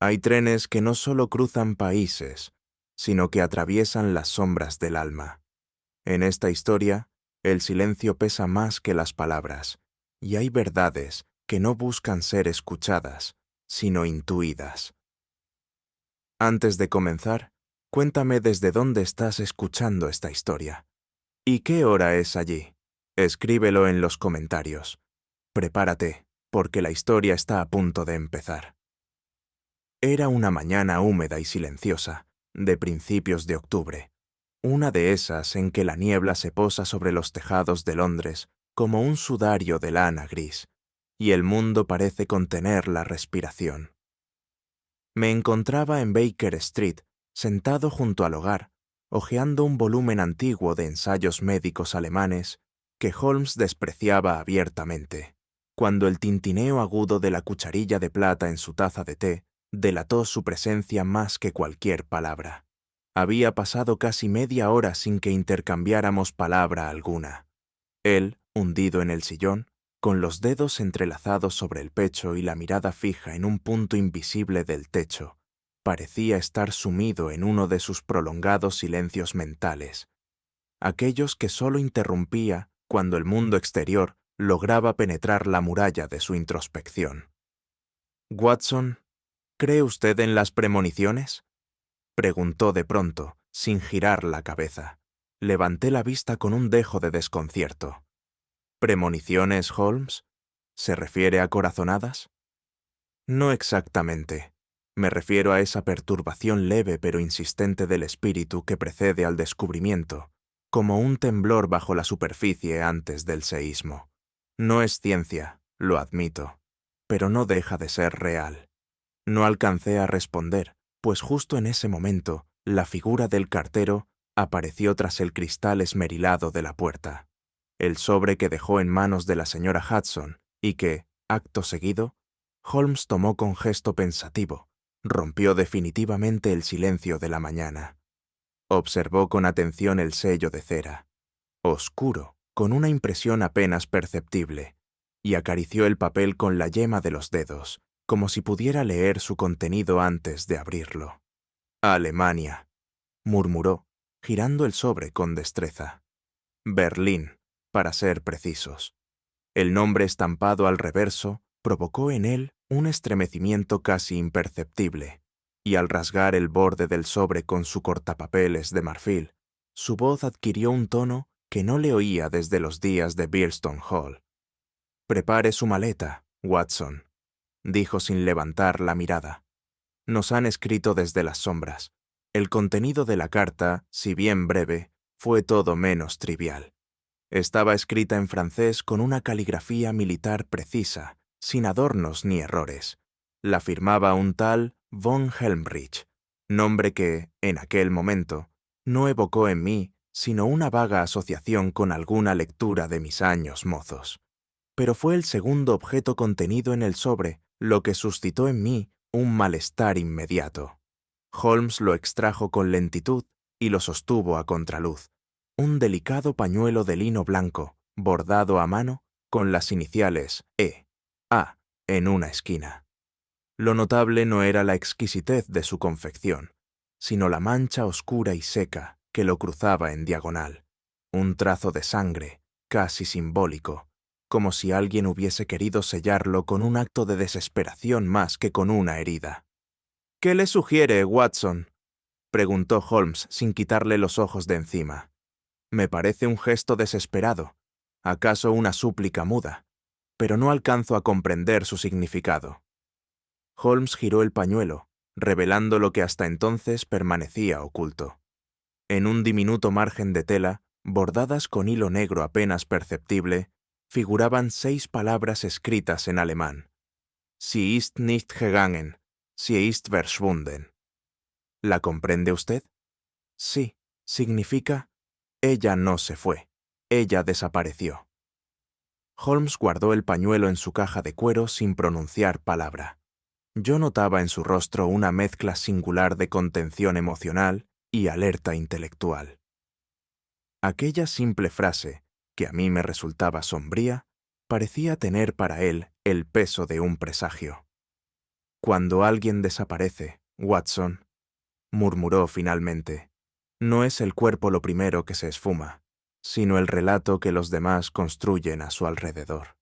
Hay trenes que no solo cruzan países, sino que atraviesan las sombras del alma. En esta historia, el silencio pesa más que las palabras, y hay verdades que no buscan ser escuchadas, sino intuidas. Antes de comenzar, cuéntame desde dónde estás escuchando esta historia. ¿Y qué hora es allí? Escríbelo en los comentarios. Prepárate, porque la historia está a punto de empezar. Era una mañana húmeda y silenciosa, de principios de octubre, una de esas en que la niebla se posa sobre los tejados de Londres como un sudario de lana gris, y el mundo parece contener la respiración. Me encontraba en Baker Street, sentado junto al hogar, hojeando un volumen antiguo de ensayos médicos alemanes que Holmes despreciaba abiertamente, cuando el tintineo agudo de la cucharilla de plata en su taza de té delató su presencia más que cualquier palabra. Había pasado casi media hora sin que intercambiáramos palabra alguna. Él, hundido en el sillón, con los dedos entrelazados sobre el pecho y la mirada fija en un punto invisible del techo, parecía estar sumido en uno de sus prolongados silencios mentales, aquellos que solo interrumpía cuando el mundo exterior lograba penetrar la muralla de su introspección. «Watson, ¿cree usted en las premoniciones?», preguntó de pronto, sin girar la cabeza. Levanté la vista con un dejo de desconcierto. «¿Premoniciones, Holmes? ¿Se refiere a corazonadas?» «No exactamente. Me refiero a esa perturbación leve pero insistente del espíritu que precede al descubrimiento, como un temblor bajo la superficie antes del seísmo. No es ciencia, lo admito, pero no deja de ser real». No alcancé a responder, pues justo en ese momento, la figura del cartero apareció tras el cristal esmerilado de la puerta. El sobre que dejó en manos de la señora Hudson y que, acto seguido, Holmes tomó con gesto pensativo, rompió definitivamente el silencio de la mañana. Observó con atención el sello de cera, oscuro, con una impresión apenas perceptible, y acarició el papel con la yema de los dedos, como si pudiera leer su contenido antes de abrirlo. «Alemania», murmuró, girando el sobre con destreza. «Berlín, para ser precisos». El nombre estampado al reverso provocó en él un estremecimiento casi imperceptible, y al rasgar el borde del sobre con su cortapapeles de marfil, su voz adquirió un tono que no le oía desde los días de Birstone Hall. «Prepare su maleta, Watson», dijo sin levantar la mirada. «Nos han escrito desde las sombras. El contenido de la carta, si bien breve, fue todo menos trivial. Estaba escrita en francés con una caligrafía militar precisa, sin adornos ni errores. La firmaba un tal von Helmrich, nombre que, en aquel momento, no evocó en mí sino una vaga asociación con alguna lectura de mis años mozos. Pero fue el segundo objeto contenido en el sobre lo que suscitó en mí un malestar inmediato. Holmes lo extrajo con lentitud y lo sostuvo a contraluz. Un delicado pañuelo de lino blanco, bordado a mano, con las iniciales E.A. en una esquina. Lo notable no era la exquisitez de su confección, sino la mancha oscura y seca que lo cruzaba en diagonal. Un trazo de sangre, casi simbólico, como si alguien hubiese querido sellarlo con un acto de desesperación más que con una herida. «¿Qué le sugiere, Watson?», preguntó Holmes sin quitarle los ojos de encima. «Me parece un gesto desesperado, acaso una súplica muda, pero no alcanzo a comprender su significado». Holmes giró el pañuelo, revelando lo que hasta entonces permanecía oculto. En un diminuto margen de tela, bordadas con hilo negro apenas perceptible, figuraban 6 palabras escritas en alemán. «Sie ist nicht gegangen, sie ist verschwunden». ¿La comprende usted? Sí, significa «ella no se fue, ella desapareció». Holmes guardó el pañuelo en su caja de cuero sin pronunciar palabra. Yo notaba en su rostro una mezcla singular de contención emocional y alerta intelectual. Aquella simple frase, que a mí me resultaba sombría, parecía tener para él el peso de un presagio. Cuando alguien desaparece, Watson, murmuró finalmente, no es el cuerpo lo primero que se esfuma, sino el relato que los demás construyen a su alrededor.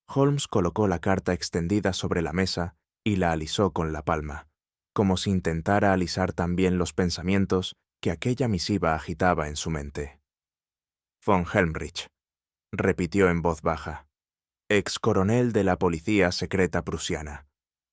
Holmes colocó la carta extendida sobre la mesa y la alisó con la palma, como si intentara alisar también los pensamientos que aquella misiva agitaba en su mente. Von Helmrich, repitió en voz baja, ex coronel de la policía secreta prusiana,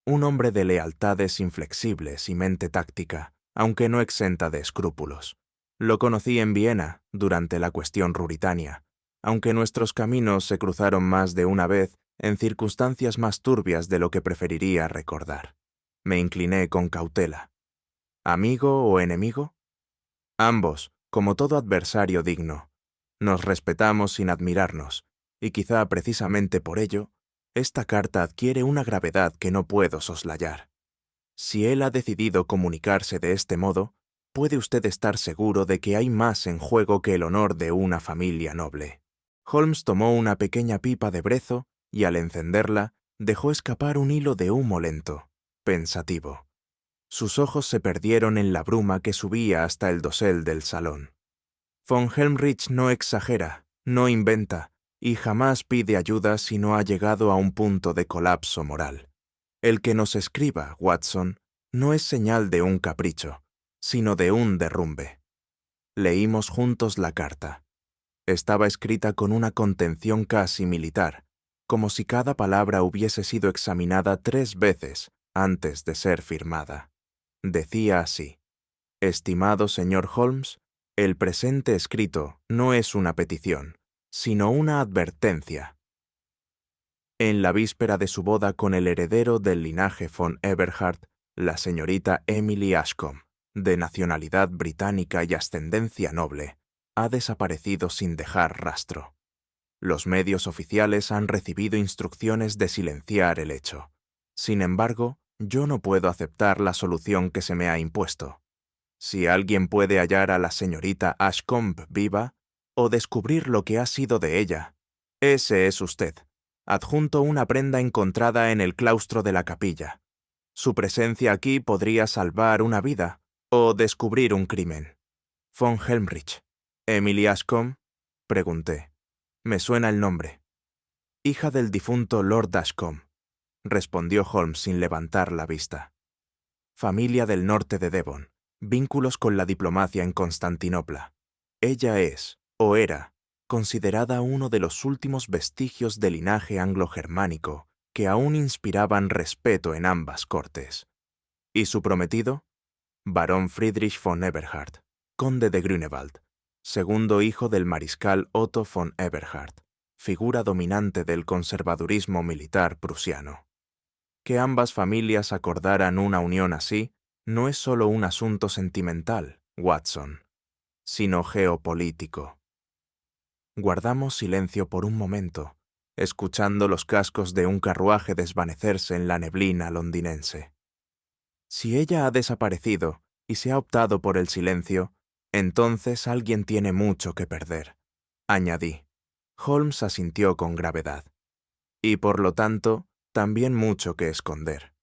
un hombre de lealtades inflexibles y mente táctica, aunque no exenta de escrúpulos. Lo conocí en Viena durante la cuestión ruritania, aunque nuestros caminos se cruzaron más de una vez en circunstancias más turbias de lo que preferiría recordar. Me incliné con cautela. ¿Amigo o enemigo? Ambos, como todo adversario digno. Nos respetamos sin admirarnos, y quizá precisamente por ello, esta carta adquiere una gravedad que no puedo soslayar. Si él ha decidido comunicarse de este modo, puede usted estar seguro de que hay más en juego que el honor de una familia noble. Holmes tomó una pequeña pipa de brezo y al encenderla dejó escapar un hilo de humo lento, pensativo. Sus ojos se perdieron en la bruma que subía hasta el dosel del salón. Von Helmrich no exagera, no inventa, y jamás pide ayuda si no ha llegado a un punto de colapso moral. El que nos escriba, Watson, no es señal de un capricho, sino de un derrumbe. Leímos juntos la carta. Estaba escrita con una contención casi militar, como si cada palabra hubiese sido examinada 3 veces antes de ser firmada. Decía así: estimado señor Holmes, el presente escrito no es una petición, sino una advertencia. En la víspera de su boda con el heredero del linaje von Eberhard, la señorita Emily Ashcombe, de nacionalidad británica y ascendencia noble, ha desaparecido sin dejar rastro. Los medios oficiales han recibido instrucciones de silenciar el hecho. Sin embargo, yo no puedo aceptar la solución que se me ha impuesto. Si alguien puede hallar a la señorita Ashcombe viva, o descubrir lo que ha sido de ella, ese es usted. Adjunto una prenda encontrada en el claustro de la capilla. Su presencia aquí podría salvar una vida, o descubrir un crimen. Von Helmrich. ¿Emily Ashcombe? Pregunté. Me suena el nombre. Hija del difunto Lord Ashcombe, respondió Holmes sin levantar la vista. Familia del norte de Devon, vínculos con la diplomacia en Constantinopla. Ella es, o era, considerada uno de los últimos vestigios del linaje anglo-germánico que aún inspiraban respeto en ambas cortes. ¿Y su prometido? Barón Friedrich von Eberhard, conde de Grünewald, segundo hijo del mariscal Otto von Eberhard, figura dominante del conservadurismo militar prusiano. Que ambas familias acordaran una unión así no es solo un asunto sentimental, Watson, sino geopolítico. Guardamos silencio por un momento, escuchando los cascos de un carruaje desvanecerse en la neblina londinense. Si ella ha desaparecido y se ha optado por el silencio, entonces alguien tiene mucho que perder, añadí. Holmes asintió con gravedad. Y por lo tanto, también mucho que esconder.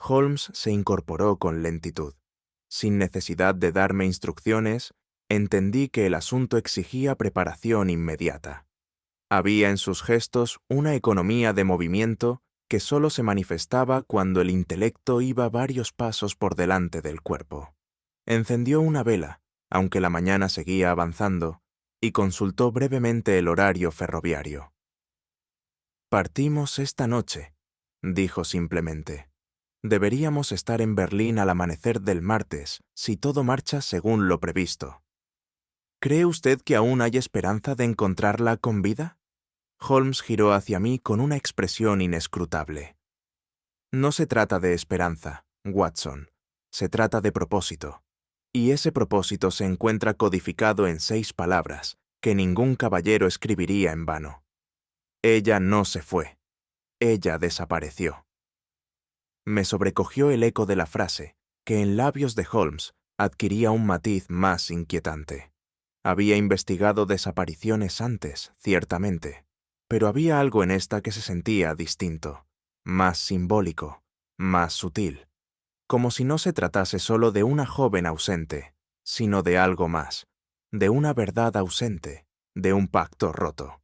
Holmes se incorporó con lentitud. Sin necesidad de darme instrucciones, entendí que el asunto exigía preparación inmediata. Había en sus gestos una economía de movimiento que solo se manifestaba cuando el intelecto iba varios pasos por delante del cuerpo. Encendió una vela, aunque la mañana seguía avanzando, y consultó brevemente el horario ferroviario. «Partimos esta noche», dijo simplemente. «Deberíamos estar en Berlín al amanecer del martes, si todo marcha según lo previsto». «¿Cree usted que aún hay esperanza de encontrarla con vida?» Holmes giró hacia mí con una expresión inescrutable. «No se trata de esperanza, Watson. Se trata de propósito. Y ese propósito se encuentra codificado en 6 palabras, que ningún caballero escribiría en vano. Ella no se fue. Ella desapareció». Me sobrecogió el eco de la frase, que en labios de Holmes adquiría un matiz más inquietante. Había investigado desapariciones antes, ciertamente, pero había algo en esta que se sentía distinto, más simbólico, más sutil, como si no se tratase solo de una joven ausente, sino de algo más, de una verdad ausente, de un pacto roto.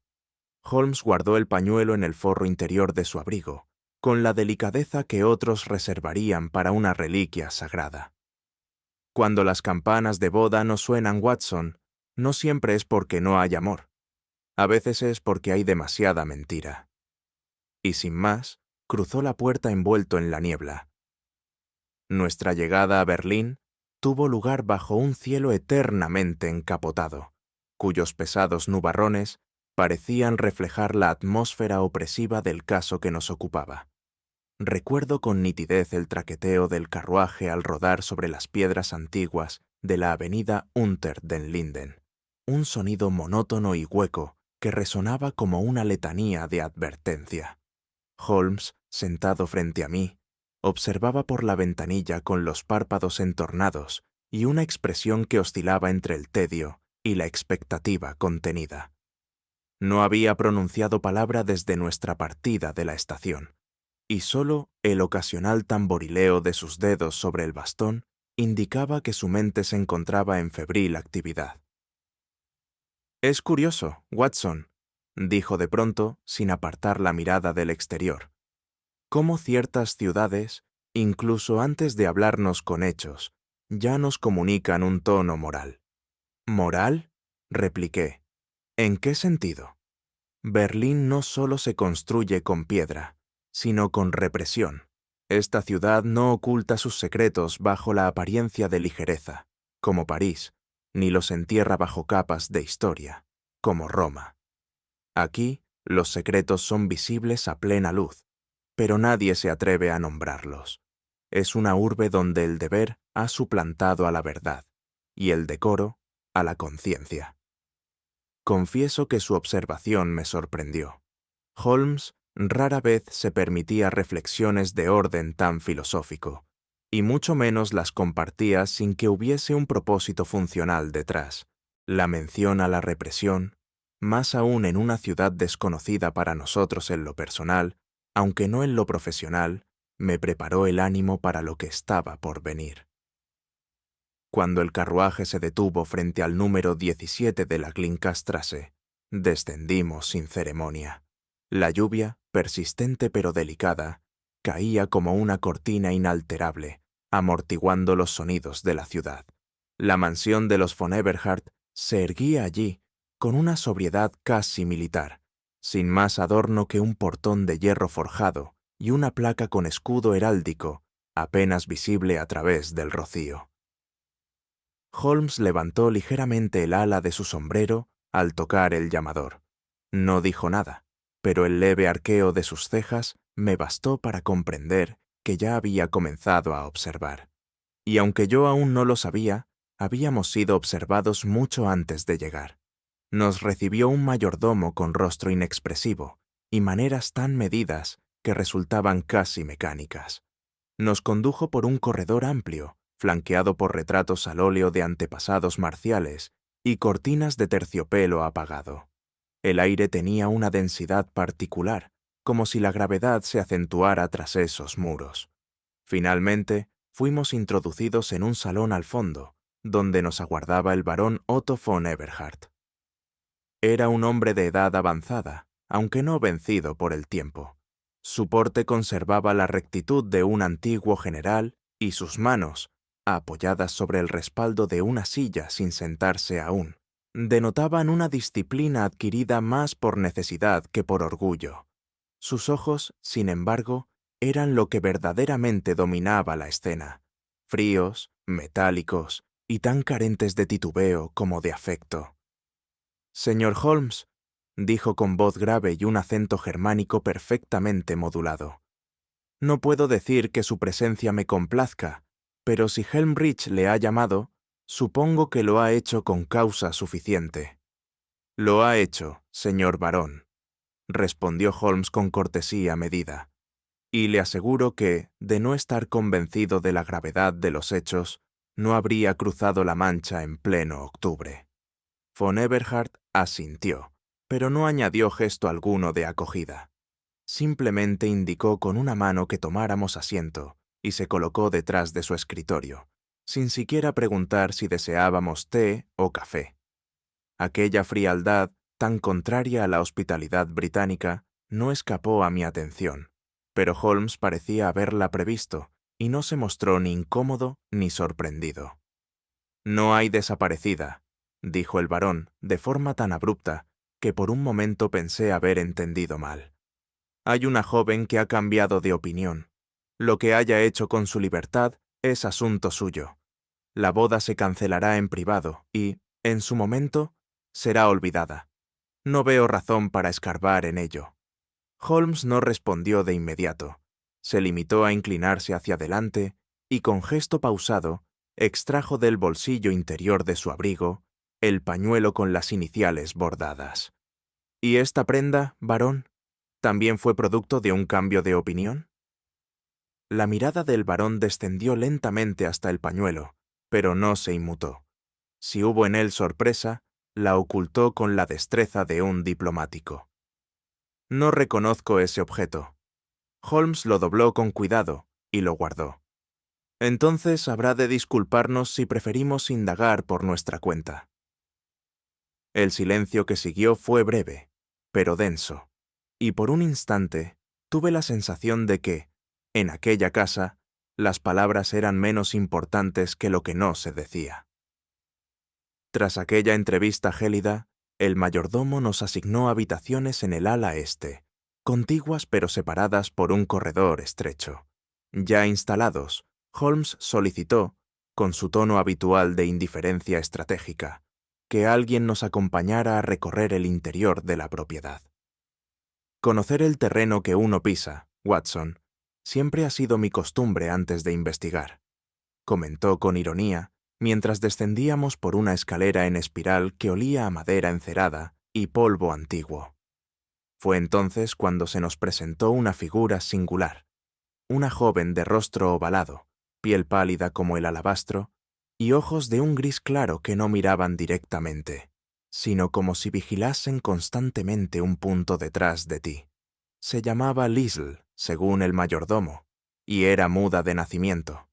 Holmes guardó el pañuelo en el forro interior de su abrigo, con la delicadeza que otros reservarían para una reliquia sagrada. Cuando las campanas de boda no suenan, Watson, no siempre es porque no hay amor. A veces es porque hay demasiada mentira. Y sin más, cruzó la puerta envuelto en la niebla. Nuestra llegada a Berlín tuvo lugar bajo un cielo eternamente encapotado, cuyos pesados nubarrones parecían reflejar la atmósfera opresiva del caso que nos ocupaba. Recuerdo con nitidez el traqueteo del carruaje al rodar sobre las piedras antiguas de la avenida Unter den Linden, un sonido monótono y hueco que resonaba como una letanía de advertencia. Holmes, sentado frente a mí, observaba por la ventanilla con los párpados entornados y una expresión que oscilaba entre el tedio y la expectativa contenida. No había pronunciado palabra desde nuestra partida de la estación, y solo el ocasional tamborileo de sus dedos sobre el bastón indicaba que su mente se encontraba en febril actividad. «Es curioso, Watson», dijo de pronto, sin apartar la mirada del exterior, «cómo ciertas ciudades, incluso antes de hablarnos con hechos, ya nos comunican un tono moral». «¿Moral?», repliqué. «¿En qué sentido? Berlín no solo se construye con piedra, sino con represión. Esta ciudad no oculta sus secretos bajo la apariencia de ligereza, como París, ni los entierra bajo capas de historia, como Roma. Aquí, los secretos son visibles a plena luz, pero nadie se atreve a nombrarlos. Es una urbe donde el deber ha suplantado a la verdad, y el decoro a la conciencia». Confieso que su observación me sorprendió. Holmes rara vez se permitía reflexiones de orden tan filosófico, y mucho menos las compartía sin que hubiese un propósito funcional detrás. La mención a la represión, más aún en una ciudad desconocida para nosotros en lo personal, aunque no en lo profesional, me preparó el ánimo para lo que estaba por venir. Cuando el carruaje se detuvo frente al número 17 de la Klinkerstrasse, descendimos sin ceremonia. La lluvia, persistente pero delicada, caía como una cortina inalterable, amortiguando los sonidos de la ciudad. La mansión de los von Eberhard se erguía allí, con una sobriedad casi militar, sin más adorno que un portón de hierro forjado y una placa con escudo heráldico, apenas visible a través del rocío. Holmes levantó ligeramente el ala de su sombrero al tocar el llamador. No dijo nada, pero el leve arqueo de sus cejas me bastó para comprender que ya había comenzado a observar. Y aunque yo aún no lo sabía, habíamos sido observados mucho antes de llegar. Nos recibió un mayordomo con rostro inexpresivo y maneras tan medidas que resultaban casi mecánicas. Nos condujo por un corredor amplio, flanqueado por retratos al óleo de antepasados marciales y cortinas de terciopelo apagado. El aire tenía una densidad particular, como si la gravedad se acentuara tras esos muros. Finalmente, fuimos introducidos en un salón al fondo, donde nos aguardaba el barón Otto von Eberhard. Era un hombre de edad avanzada, aunque no vencido por el tiempo. Su porte conservaba la rectitud de un antiguo general y sus manos, apoyadas sobre el respaldo de una silla sin sentarse aún, denotaban una disciplina adquirida más por necesidad que por orgullo. Sus ojos, sin embargo, eran lo que verdaderamente dominaba la escena, fríos, metálicos y tan carentes de titubeo como de afecto. «Señor Holmes», dijo con voz grave y un acento germánico perfectamente modulado, «no puedo decir que su presencia me complazca, pero si Helmrich le ha llamado, supongo que lo ha hecho con causa suficiente». «Lo ha hecho, señor barón», respondió Holmes con cortesía medida, «y le aseguro que, de no estar convencido de la gravedad de los hechos, no habría cruzado la Mancha en pleno octubre». Von Eberhard asintió, pero no añadió gesto alguno de acogida. Simplemente indicó con una mano que tomáramos asiento y se colocó detrás de su escritorio, sin siquiera preguntar si deseábamos té o café. Aquella frialdad, tan contraria a la hospitalidad británica, no escapó a mi atención, pero Holmes parecía haberla previsto y no se mostró ni incómodo ni sorprendido. «No hay desaparecida», dijo el barón de forma tan abrupta que por un momento pensé haber entendido mal. «Hay una joven que ha cambiado de opinión. Lo que haya hecho con su libertad es asunto suyo. La boda se cancelará en privado y, en su momento, será olvidada. No veo razón para escarbar en ello». Holmes no respondió de inmediato. Se limitó a inclinarse hacia adelante y, con gesto pausado, extrajo del bolsillo interior de su abrigo el pañuelo con las iniciales bordadas. «¿Y esta prenda, barón, también fue producto de un cambio de opinión?» La mirada del barón descendió lentamente hasta el pañuelo, pero no se inmutó. Si hubo en él sorpresa, la ocultó con la destreza de un diplomático. «No reconozco ese objeto». Holmes lo dobló con cuidado y lo guardó. «Entonces habrá de disculparnos si preferimos indagar por nuestra cuenta». El silencio que siguió fue breve, pero denso, y por un instante tuve la sensación de que, en aquella casa, las palabras eran menos importantes que lo que no se decía. Tras aquella entrevista gélida, el mayordomo nos asignó habitaciones en el ala este, contiguas pero separadas por un corredor estrecho. Ya instalados, Holmes solicitó, con su tono habitual de indiferencia estratégica, que alguien nos acompañara a recorrer el interior de la propiedad. «Conocer el terreno que uno pisa, Watson, siempre ha sido mi costumbre antes de investigar», comentó con ironía, mientras descendíamos por una escalera en espiral que olía a madera encerada y polvo antiguo. Fue entonces cuando se nos presentó una figura singular, una joven de rostro ovalado, piel pálida como el alabastro, y ojos de un gris claro que no miraban directamente, sino como si vigilasen constantemente un punto detrás de ti. Se llamaba Liesl, según el mayordomo, y era muda de nacimiento.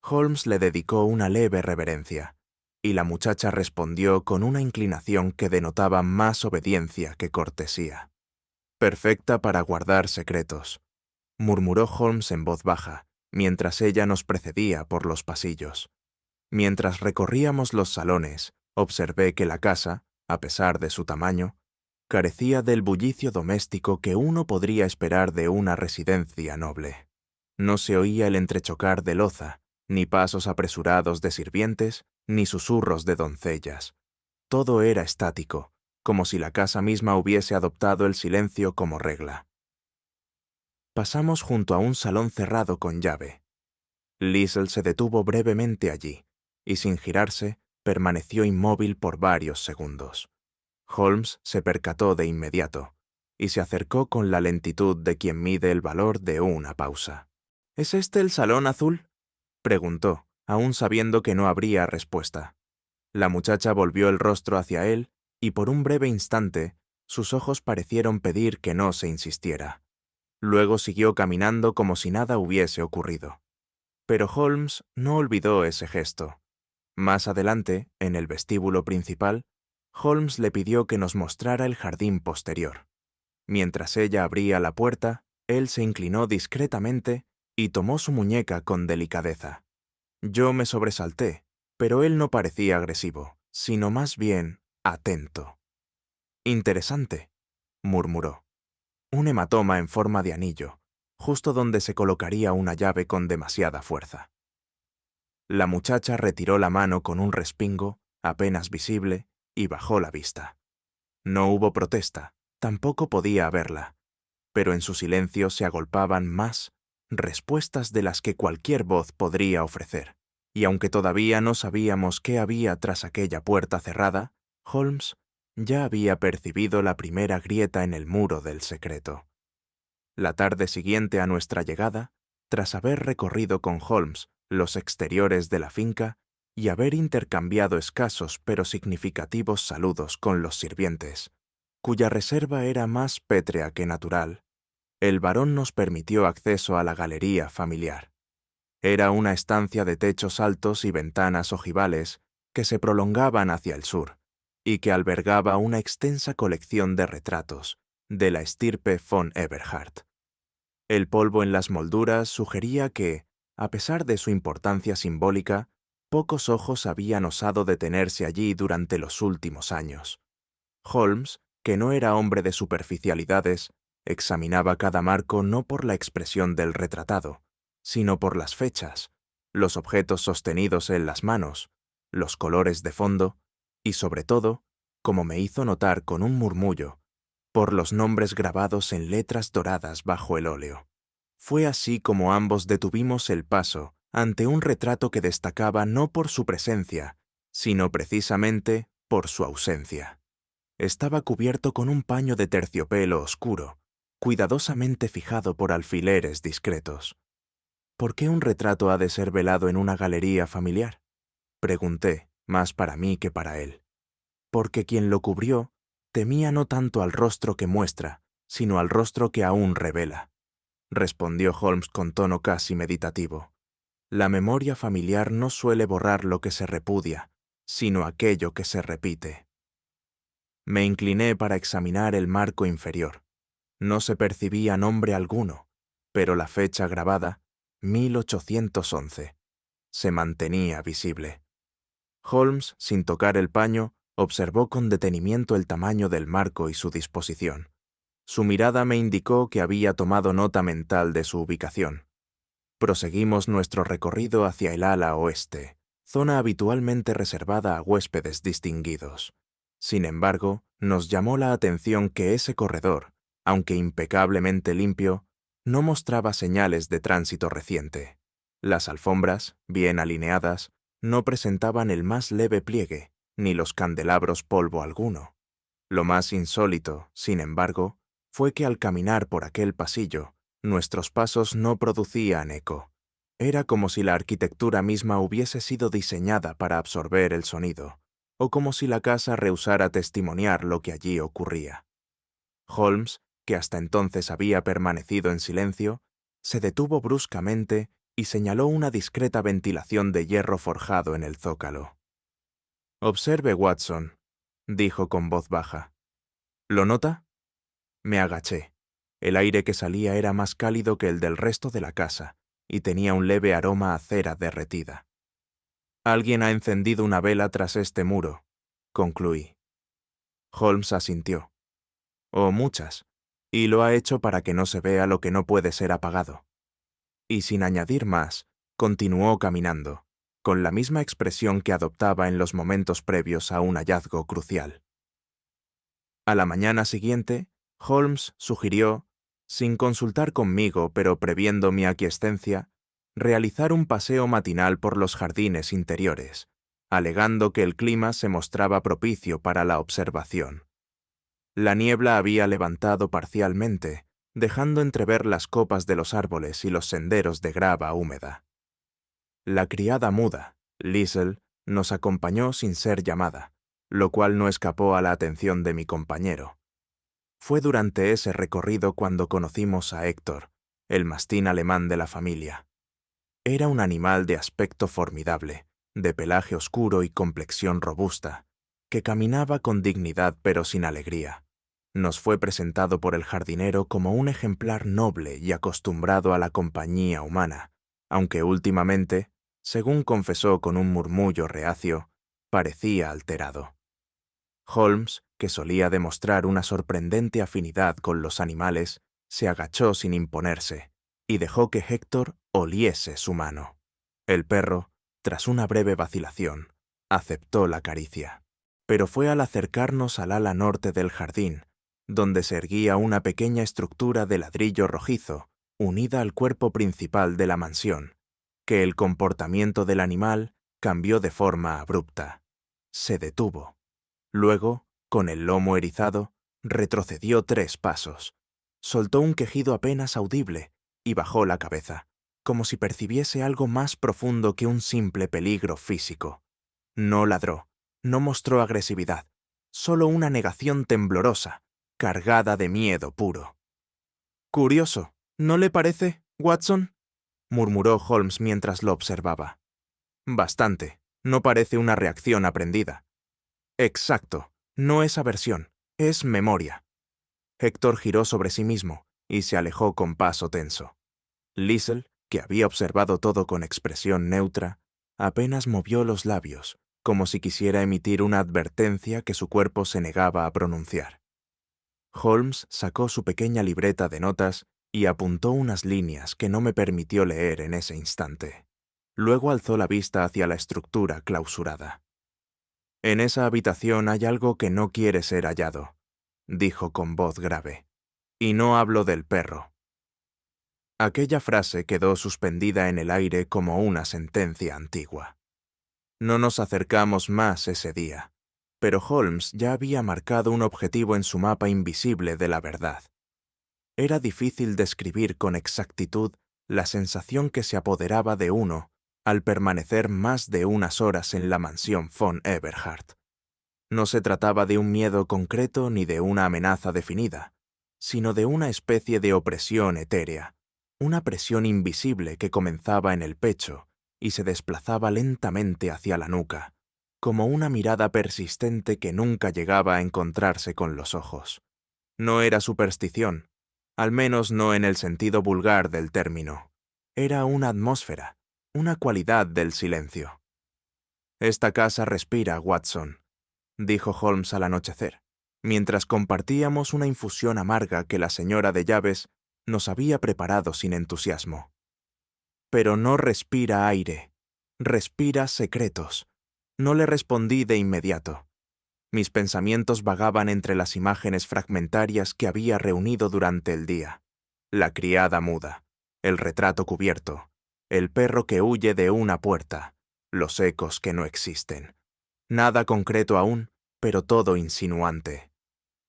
Holmes le dedicó una leve reverencia, y la muchacha respondió con una inclinación que denotaba más obediencia que cortesía. «Perfecta para guardar secretos», murmuró Holmes en voz baja, mientras ella nos precedía por los pasillos. Mientras recorríamos los salones, observé que la casa, a pesar de su tamaño, carecía del bullicio doméstico que uno podría esperar de una residencia noble. No se oía el entrechocar de loza, ni pasos apresurados de sirvientes, ni susurros de doncellas. Todo era estático, como si la casa misma hubiese adoptado el silencio como regla. Pasamos junto a un salón cerrado con llave. Liesl se detuvo brevemente allí, y sin girarse, permaneció inmóvil por varios segundos. Holmes se percató de inmediato, y se acercó con la lentitud de quien mide el valor de una pausa. «¿Es este el salón azul?», preguntó, aún sabiendo que no habría respuesta. La muchacha volvió el rostro hacia él, y por un breve instante, sus ojos parecieron pedir que no se insistiera. Luego siguió caminando como si nada hubiese ocurrido. Pero Holmes no olvidó ese gesto. Más adelante, en el vestíbulo principal, Holmes le pidió que nos mostrara el jardín posterior. Mientras ella abría la puerta, él se inclinó discretamente y tomó su muñeca con delicadeza. Yo me sobresalté, pero él no parecía agresivo, sino más bien atento. «Interesante», murmuró. «Un hematoma en forma de anillo, justo donde se colocaría una llave con demasiada fuerza». La muchacha retiró la mano con un respingo, apenas visible, y bajó la vista. No hubo protesta, tampoco podía haberla, pero en su silencio se agolpaban más respuestas de las que cualquier voz podría ofrecer. Y aunque todavía no sabíamos qué había tras aquella puerta cerrada, Holmes ya había percibido la primera grieta en el muro del secreto. La tarde siguiente a nuestra llegada, tras haber recorrido con Holmes los exteriores de la finca y haber intercambiado escasos pero significativos saludos con los sirvientes, cuya reserva era más pétrea que natural, el barón nos permitió acceso a la galería familiar. Era una estancia de techos altos y ventanas ojivales que se prolongaban hacia el sur y que albergaba una extensa colección de retratos de la estirpe von Eberhard. El polvo en las molduras sugería que, a pesar de su importancia simbólica, pocos ojos habían osado detenerse allí durante los últimos años. Holmes, que no era hombre de superficialidades, examinaba cada marco no por la expresión del retratado, sino por las fechas, los objetos sostenidos en las manos, los colores de fondo y, sobre todo, como me hizo notar con un murmullo, por los nombres grabados en letras doradas bajo el óleo. Fue así como ambos detuvimos el paso ante un retrato que destacaba no por su presencia, sino precisamente por su ausencia. Estaba cubierto con un paño de terciopelo oscuro, cuidadosamente fijado por alfileres discretos. ¿Por qué un retrato ha de ser velado en una galería familiar? Pregunté, más para mí que para él. Porque quien lo cubrió temía no tanto al rostro que muestra, sino al rostro que aún revela, respondió Holmes con tono casi meditativo. La memoria familiar no suele borrar lo que se repudia, sino aquello que se repite. Me incliné para examinar el marco inferior. No se percibía nombre alguno, pero la fecha grabada, 1811, se mantenía visible. Holmes, sin tocar el paño, observó con detenimiento el tamaño del marco y su disposición. Su mirada me indicó que había tomado nota mental de su ubicación. Proseguimos nuestro recorrido hacia el ala oeste, zona habitualmente reservada a huéspedes distinguidos. Sin embargo, nos llamó la atención que ese corredor, aunque impecablemente limpio, no mostraba señales de tránsito reciente. Las alfombras, bien alineadas, no presentaban el más leve pliegue, ni los candelabros polvo alguno. Lo más insólito, sin embargo, fue que al caminar por aquel pasillo, nuestros pasos no producían eco. Era como si la arquitectura misma hubiese sido diseñada para absorber el sonido, o como si la casa rehusara testimoniar lo que allí ocurría. Holmes, que hasta entonces había permanecido en silencio, se detuvo bruscamente y señaló una discreta ventilación de hierro forjado en el zócalo. «Observe, Watson», dijo con voz baja. «¿Lo nota?» Me agaché. El aire que salía era más cálido que el del resto de la casa y tenía un leve aroma a cera derretida. «Alguien ha encendido una vela tras este muro», concluí. Holmes asintió. «O muchas, y lo ha hecho para que no se vea lo que no puede ser apagado». Y sin añadir más, continuó caminando, con la misma expresión que adoptaba en los momentos previos a un hallazgo crucial. A la mañana siguiente, Holmes sugirió, sin consultar conmigo pero previendo mi aquiescencia, realizar un paseo matinal por los jardines interiores, alegando que el clima se mostraba propicio para la observación. La niebla había levantado parcialmente, dejando entrever las copas de los árboles y los senderos de grava húmeda. La criada muda, Liesl, nos acompañó sin ser llamada, lo cual no escapó a la atención de mi compañero. Fue durante ese recorrido cuando conocimos a Héctor, el mastín alemán de la familia. Era un animal de aspecto formidable, de pelaje oscuro y complexión robusta, que caminaba con dignidad pero sin alegría. Nos fue presentado por el jardinero como un ejemplar noble y acostumbrado a la compañía humana, aunque últimamente, según confesó con un murmullo reacio, parecía alterado. Holmes, que solía demostrar una sorprendente afinidad con los animales, se agachó sin imponerse y dejó que Héctor oliese su mano. El perro, tras una breve vacilación, aceptó la caricia. Pero fue al acercarnos al ala norte del jardín, donde se erguía una pequeña estructura de ladrillo rojizo, unida al cuerpo principal de la mansión, que el comportamiento del animal cambió de forma abrupta. Se detuvo. Luego, con el lomo erizado, retrocedió 3 pasos. Soltó un quejido apenas audible y bajó la cabeza, como si percibiese algo más profundo que un simple peligro físico. No ladró, no mostró agresividad, solo una negación temblorosa, cargada de miedo puro. Curioso, ¿no le parece, Watson?, murmuró Holmes mientras lo observaba. Bastante. No parece una reacción aprendida. Exacto. No es aversión, es memoria. Héctor giró sobre sí mismo y se alejó con paso tenso. Liesel, que había observado todo con expresión neutra, apenas movió los labios, como si quisiera emitir una advertencia que su cuerpo se negaba a pronunciar. Holmes sacó su pequeña libreta de notas y apuntó unas líneas que no me permitió leer en ese instante. Luego alzó la vista hacia la estructura clausurada. «En esa habitación hay algo que no quiere ser hallado», dijo con voz grave. «Y no hablo del perro». Aquella frase quedó suspendida en el aire como una sentencia antigua. No nos acercamos más ese día, pero Holmes ya había marcado un objetivo en su mapa invisible de la verdad. Era difícil describir con exactitud la sensación que se apoderaba de uno al permanecer más de unas horas en la mansión von Eberhard. No se trataba de un miedo concreto ni de una amenaza definida, sino de una especie de opresión etérea, una presión invisible que comenzaba en el pecho y se desplazaba lentamente hacia la nuca, como una mirada persistente que nunca llegaba a encontrarse con los ojos. No era superstición, al menos no en el sentido vulgar del término. Era una atmósfera, una cualidad del silencio. «Esta casa respira, Watson», dijo Holmes al anochecer, mientras compartíamos una infusión amarga que la señora de llaves nos había preparado sin entusiasmo. «Pero no respira aire, respira secretos». No le respondí de inmediato. Mis pensamientos vagaban entre las imágenes fragmentarias que había reunido durante el día. La criada muda, el retrato cubierto, el perro que huye de una puerta, los ecos que no existen. Nada concreto aún, pero todo insinuante.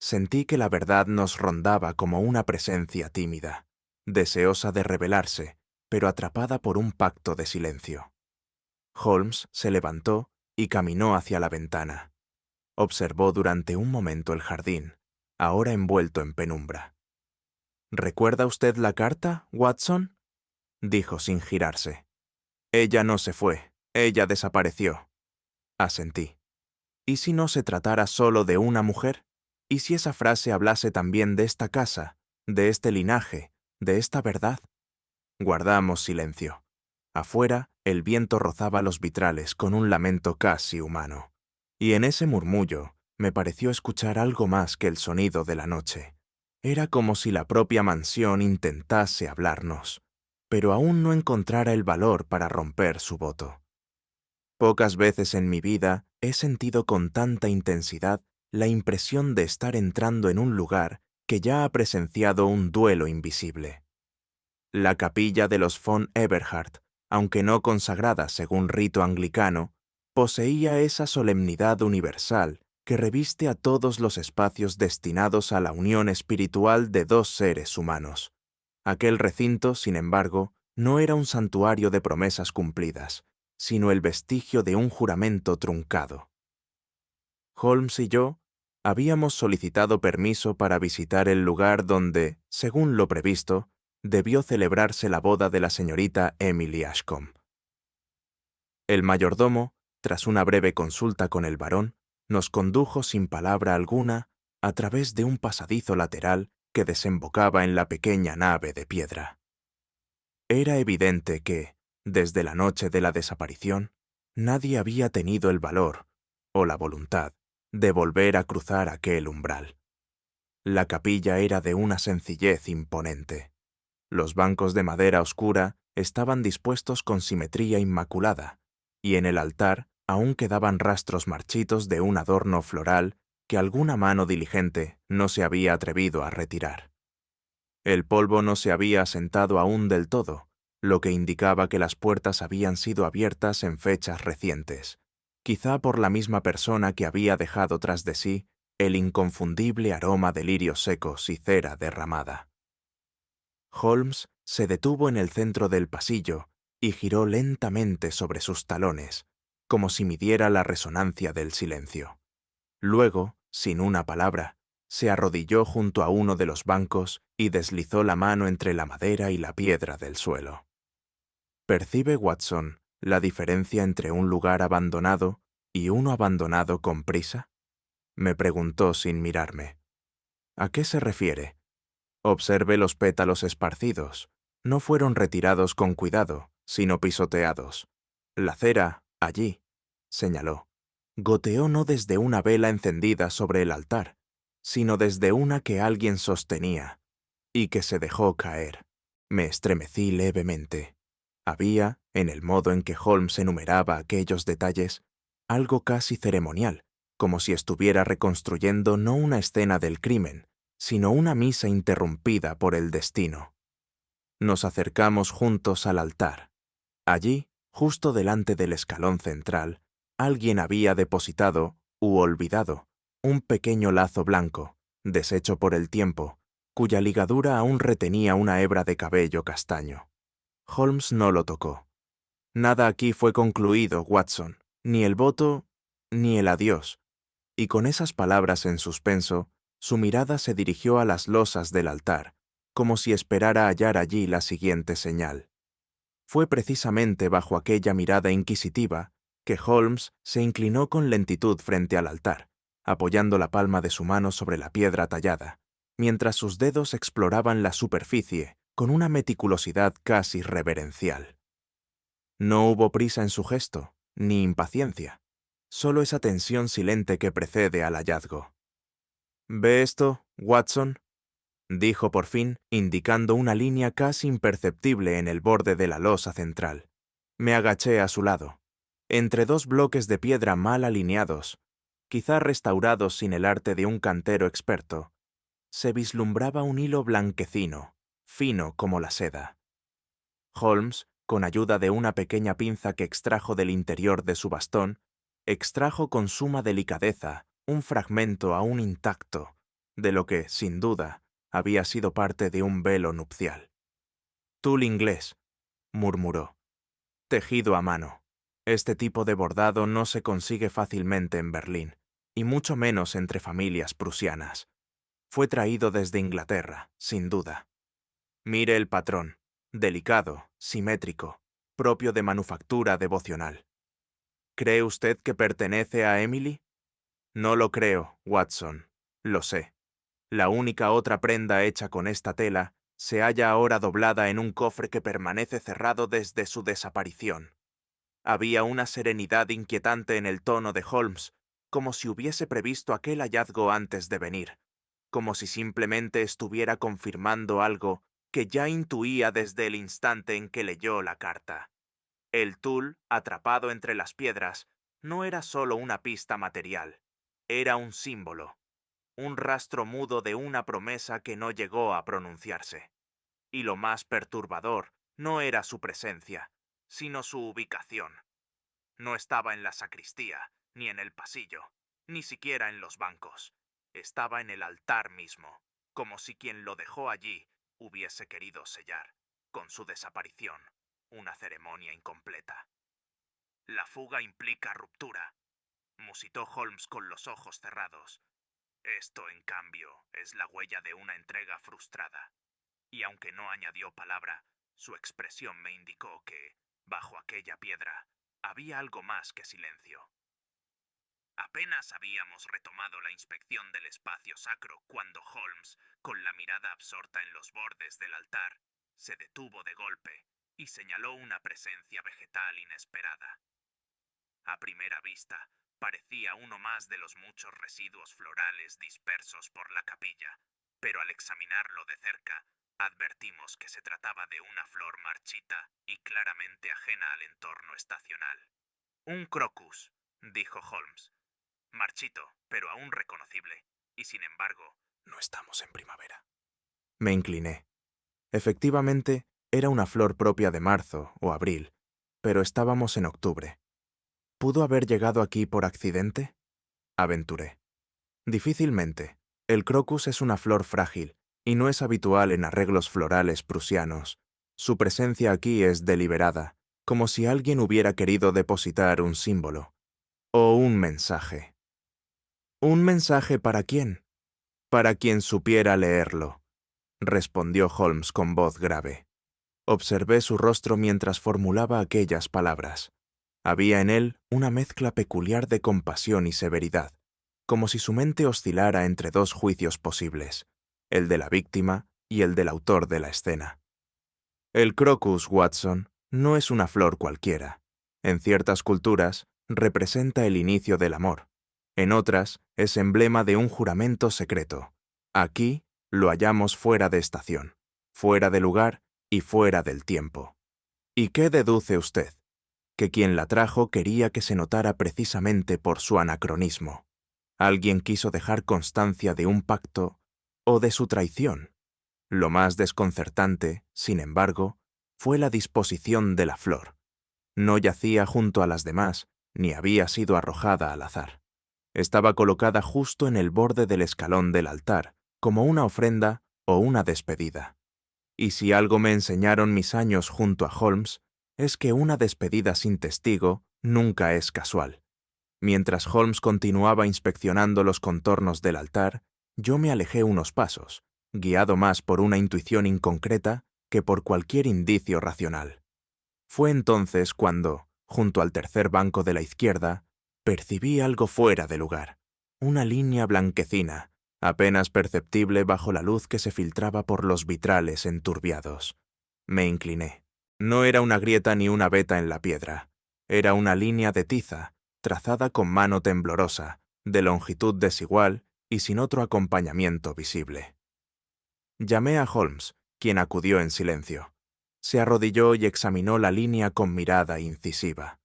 Sentí que la verdad nos rondaba como una presencia tímida, deseosa de revelarse, pero atrapada por un pacto de silencio. Holmes se levantó y caminó hacia la ventana. Observó durante un momento el jardín, ahora envuelto en penumbra. «¿Recuerda usted la carta, Watson?», dijo sin girarse. «Ella no se fue, ella desapareció». Asentí. ¿Y si no se tratara solo de una mujer? ¿Y si esa frase hablase también de esta casa, de este linaje, de esta verdad? Guardamos silencio. Afuera, el viento rozaba los vitrales con un lamento casi humano. Y en ese murmullo me pareció escuchar algo más que el sonido de la noche. Era como si la propia mansión intentase hablarnos, pero aún no encontrara el valor para romper su voto. Pocas veces en mi vida he sentido con tanta intensidad la impresión de estar entrando en un lugar que ya ha presenciado un duelo invisible. La capilla de los von Eberhard, aunque no consagrada según rito anglicano, poseía esa solemnidad universal que reviste a todos los espacios destinados a la unión espiritual de dos seres humanos. Aquel recinto, sin embargo, no era un santuario de promesas cumplidas, sino el vestigio de un juramento truncado. Holmes y yo habíamos solicitado permiso para visitar el lugar donde, según lo previsto, debió celebrarse la boda de la señorita Emily Ashcombe. El mayordomo, tras una breve consulta con el barón, nos condujo sin palabra alguna a través de un pasadizo lateral que desembocaba en la pequeña nave de piedra. Era evidente que, desde la noche de la desaparición, nadie había tenido el valor, o la voluntad, de volver a cruzar aquel umbral. La capilla era de una sencillez imponente. Los bancos de madera oscura estaban dispuestos con simetría inmaculada, y en el altar aún quedaban rastros marchitos de un adorno floral que alguna mano diligente no se había atrevido a retirar. El polvo no se había asentado aún del todo, lo que indicaba que las puertas habían sido abiertas en fechas recientes, quizá por la misma persona que había dejado tras de sí el inconfundible aroma de lirios secos y cera derramada. Holmes se detuvo en el centro del pasillo y giró lentamente sobre sus talones, como si midiera la resonancia del silencio. Luego, sin una palabra, Se arrodilló junto a uno de los bancos y deslizó la mano entre la madera y la piedra del suelo. ¿Percibe, Watson, la diferencia entre un lugar abandonado y uno abandonado con prisa? Me preguntó sin mirarme. ¿A qué se refiere? Observe los pétalos esparcidos. No fueron retirados con cuidado, sino pisoteados. La cera, allí, señaló, goteó no desde una vela encendida sobre el altar, sino desde una que alguien sostenía, y que se dejó caer. Me estremecí levemente. Había, en el modo en que Holmes enumeraba aquellos detalles, algo casi ceremonial, como si estuviera reconstruyendo no una escena del crimen, sino una misa interrumpida por el destino. Nos acercamos juntos al altar. Allí, justo delante del escalón central, alguien había depositado, u olvidado, un pequeño lazo blanco, deshecho por el tiempo, cuya ligadura aún retenía una hebra de cabello castaño. Holmes no lo tocó. Nada aquí fue concluido, Watson, ni el voto, ni el adiós. Y con esas palabras en suspenso, su mirada se dirigió a las losas del altar, como si esperara hallar allí la siguiente señal. Fue precisamente bajo aquella mirada inquisitiva que Holmes se inclinó con lentitud frente al altar, apoyando la palma de su mano sobre la piedra tallada, mientras sus dedos exploraban la superficie con una meticulosidad casi reverencial. No hubo prisa en su gesto, ni impaciencia, solo esa tensión silente que precede al hallazgo. «¿Ve esto, Watson?», dijo por fin, indicando una línea casi imperceptible en el borde de la losa central. Me agaché a su lado. Entre dos bloques de piedra mal alineados, quizá restaurados sin el arte de un cantero experto, se vislumbraba un hilo blanquecino, fino como la seda. Holmes, con ayuda de una pequeña pinza que extrajo del interior de su bastón, extrajo con suma delicadeza un fragmento aún intacto de lo que, sin duda, había sido parte de un velo nupcial. «Tul inglés», murmuró, «tejido a mano. Este tipo de bordado no se consigue fácilmente en Berlín, y mucho menos entre familias prusianas. Fue traído desde Inglaterra, sin duda. Mire el patrón, delicado, simétrico, propio de manufactura devocional. ¿Cree usted que pertenece a Emily? No lo creo, Watson, lo sé. La única otra prenda hecha con esta tela se halla ahora doblada en un cofre que permanece cerrado desde su desaparición. Había una serenidad inquietante en el tono de Holmes, como si hubiese previsto aquel hallazgo antes de venir, como si simplemente estuviera confirmando algo que ya intuía desde el instante en que leyó la carta. El tul, atrapado entre las piedras, no era solo una pista material, era un símbolo, un rastro mudo de una promesa que no llegó a pronunciarse. Y lo más perturbador no era su presencia, sino su ubicación. No estaba en la sacristía, ni en el pasillo, ni siquiera en los bancos. Estaba en el altar mismo, como si quien lo dejó allí hubiese querido sellar, con su desaparición, una ceremonia incompleta. «La fuga implica ruptura», musitó Holmes con los ojos cerrados. «Esto, en cambio, es la huella de una entrega frustrada». Y aunque no añadió palabra, su expresión me indicó que, bajo aquella piedra, había algo más que silencio. Apenas habíamos retomado la inspección del espacio sacro cuando Holmes, con la mirada absorta en los bordes del altar, se detuvo de golpe y señaló una presencia vegetal inesperada. A primera vista, parecía uno más de los muchos residuos florales dispersos por la capilla, pero al examinarlo de cerca, advertimos que se trataba de una flor marchita y claramente ajena al entorno estacional. «Un crocus», dijo Holmes. «Marchito, pero aún reconocible. Y sin embargo, no estamos en primavera». Me incliné. Efectivamente, era una flor propia de marzo o abril, pero estábamos en octubre. ¿Pudo haber llegado aquí por accidente?, aventuré. Difícilmente. El crocus es una flor frágil y no es habitual en arreglos florales prusianos. Su presencia aquí es deliberada, como si alguien hubiera querido depositar un símbolo o un mensaje. ¿Un mensaje para quién?, Para quien supiera leerlo, respondió Holmes con voz grave. Observé su rostro mientras formulaba aquellas palabras. Había en él una mezcla peculiar de compasión y severidad, como si su mente oscilara entre dos juicios posibles, el de la víctima y el del autor de la escena. El crocus, Watson, no es una flor cualquiera. En ciertas culturas, representa el inicio del amor. En otras, es emblema de un juramento secreto. Aquí, lo hallamos fuera de estación, fuera de lugar y fuera del tiempo. ¿Y qué deduce usted? Que quien la trajo quería que se notara precisamente por su anacronismo. Alguien quiso dejar constancia de un pacto o de su traición. Lo más desconcertante, sin embargo, fue la disposición de la flor. No yacía junto a las demás, ni había sido arrojada al azar. Estaba colocada justo en el borde del escalón del altar, como una ofrenda o una despedida. Y si algo me enseñaron mis años junto a Holmes, es que una despedida sin testigo nunca es casual. Mientras Holmes continuaba inspeccionando los contornos del altar, yo me alejé unos pasos, guiado más por una intuición inconcreta que por cualquier indicio racional. Fue entonces cuando, junto al tercer banco de la izquierda, percibí algo fuera de lugar, una línea blanquecina, apenas perceptible bajo la luz que se filtraba por los vitrales enturbiados. Me incliné. No era una grieta ni una veta en la piedra. Era una línea de tiza, trazada con mano temblorosa, de longitud desigual y sin otro acompañamiento visible. Llamé a Holmes, quien acudió en silencio. Se arrodilló y examinó la línea con mirada incisiva.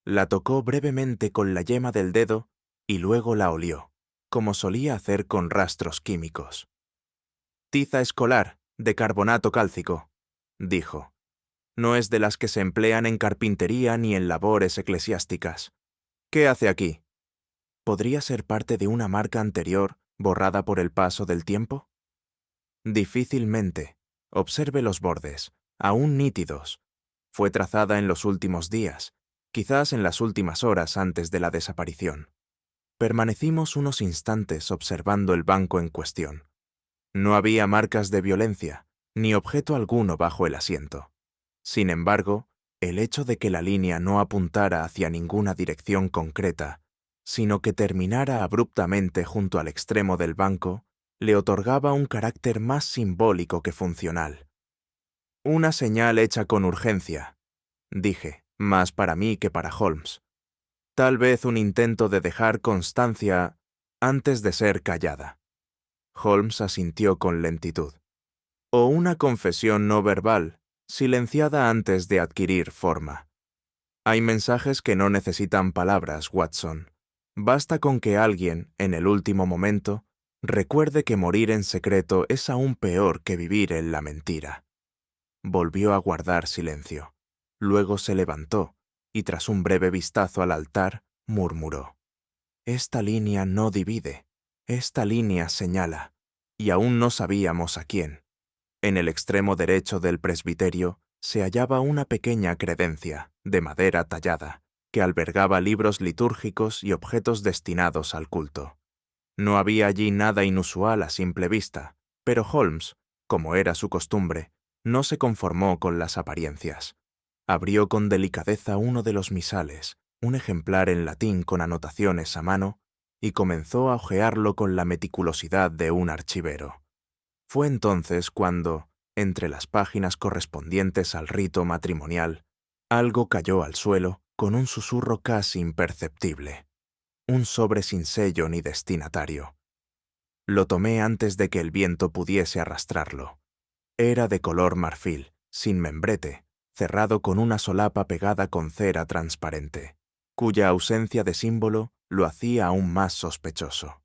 La tocó brevemente con la yema del dedo y luego la olió, como solía hacer con rastros químicos. «Tiza escolar, de carbonato cálcico», dijo. «No es de las que se emplean en carpintería ni en labores eclesiásticas. ¿Qué hace aquí? ¿Podría ser parte de una marca anterior, borrada por el paso del tiempo?» «Difícilmente. Observe los bordes, aún nítidos. Fue trazada en los últimos días, quizás en las últimas horas antes de la desaparición». Permanecimos unos instantes observando el banco en cuestión. No había marcas de violencia, ni objeto alguno bajo el asiento. Sin embargo, el hecho de que la línea no apuntara hacia ninguna dirección concreta, sino que terminara abruptamente junto al extremo del banco, le otorgaba un carácter más simbólico que funcional. «Una señal hecha con urgencia», dije, más para mí que para Holmes. «Tal vez un intento de dejar constancia antes de ser callada». Holmes asintió con lentitud. «O una confesión no verbal, silenciada antes de adquirir forma. Hay mensajes que no necesitan palabras, Watson. Basta con que alguien, en el último momento, recuerde que morir en secreto es aún peor que vivir en la mentira». Volvió a guardar silencio. Luego se levantó y tras un breve vistazo al altar, murmuró: «Esta línea no divide, esta línea señala, y aún no sabíamos a quién». En el extremo derecho del presbiterio se hallaba una pequeña credencia, de madera tallada, que albergaba libros litúrgicos y objetos destinados al culto. No había allí nada inusual a simple vista, pero Holmes, como era su costumbre, no se conformó con las apariencias. Abrió con delicadeza uno de los misales, un ejemplar en latín con anotaciones a mano, y comenzó a hojearlo con la meticulosidad de un archivero. Fue entonces cuando, entre las páginas correspondientes al rito matrimonial, algo cayó al suelo con un susurro casi imperceptible. Un sobre sin sello ni destinatario. Lo tomé antes de que el viento pudiese arrastrarlo. Era de color marfil, sin membrete, cerrado con una solapa pegada con cera transparente, cuya ausencia de símbolo lo hacía aún más sospechoso.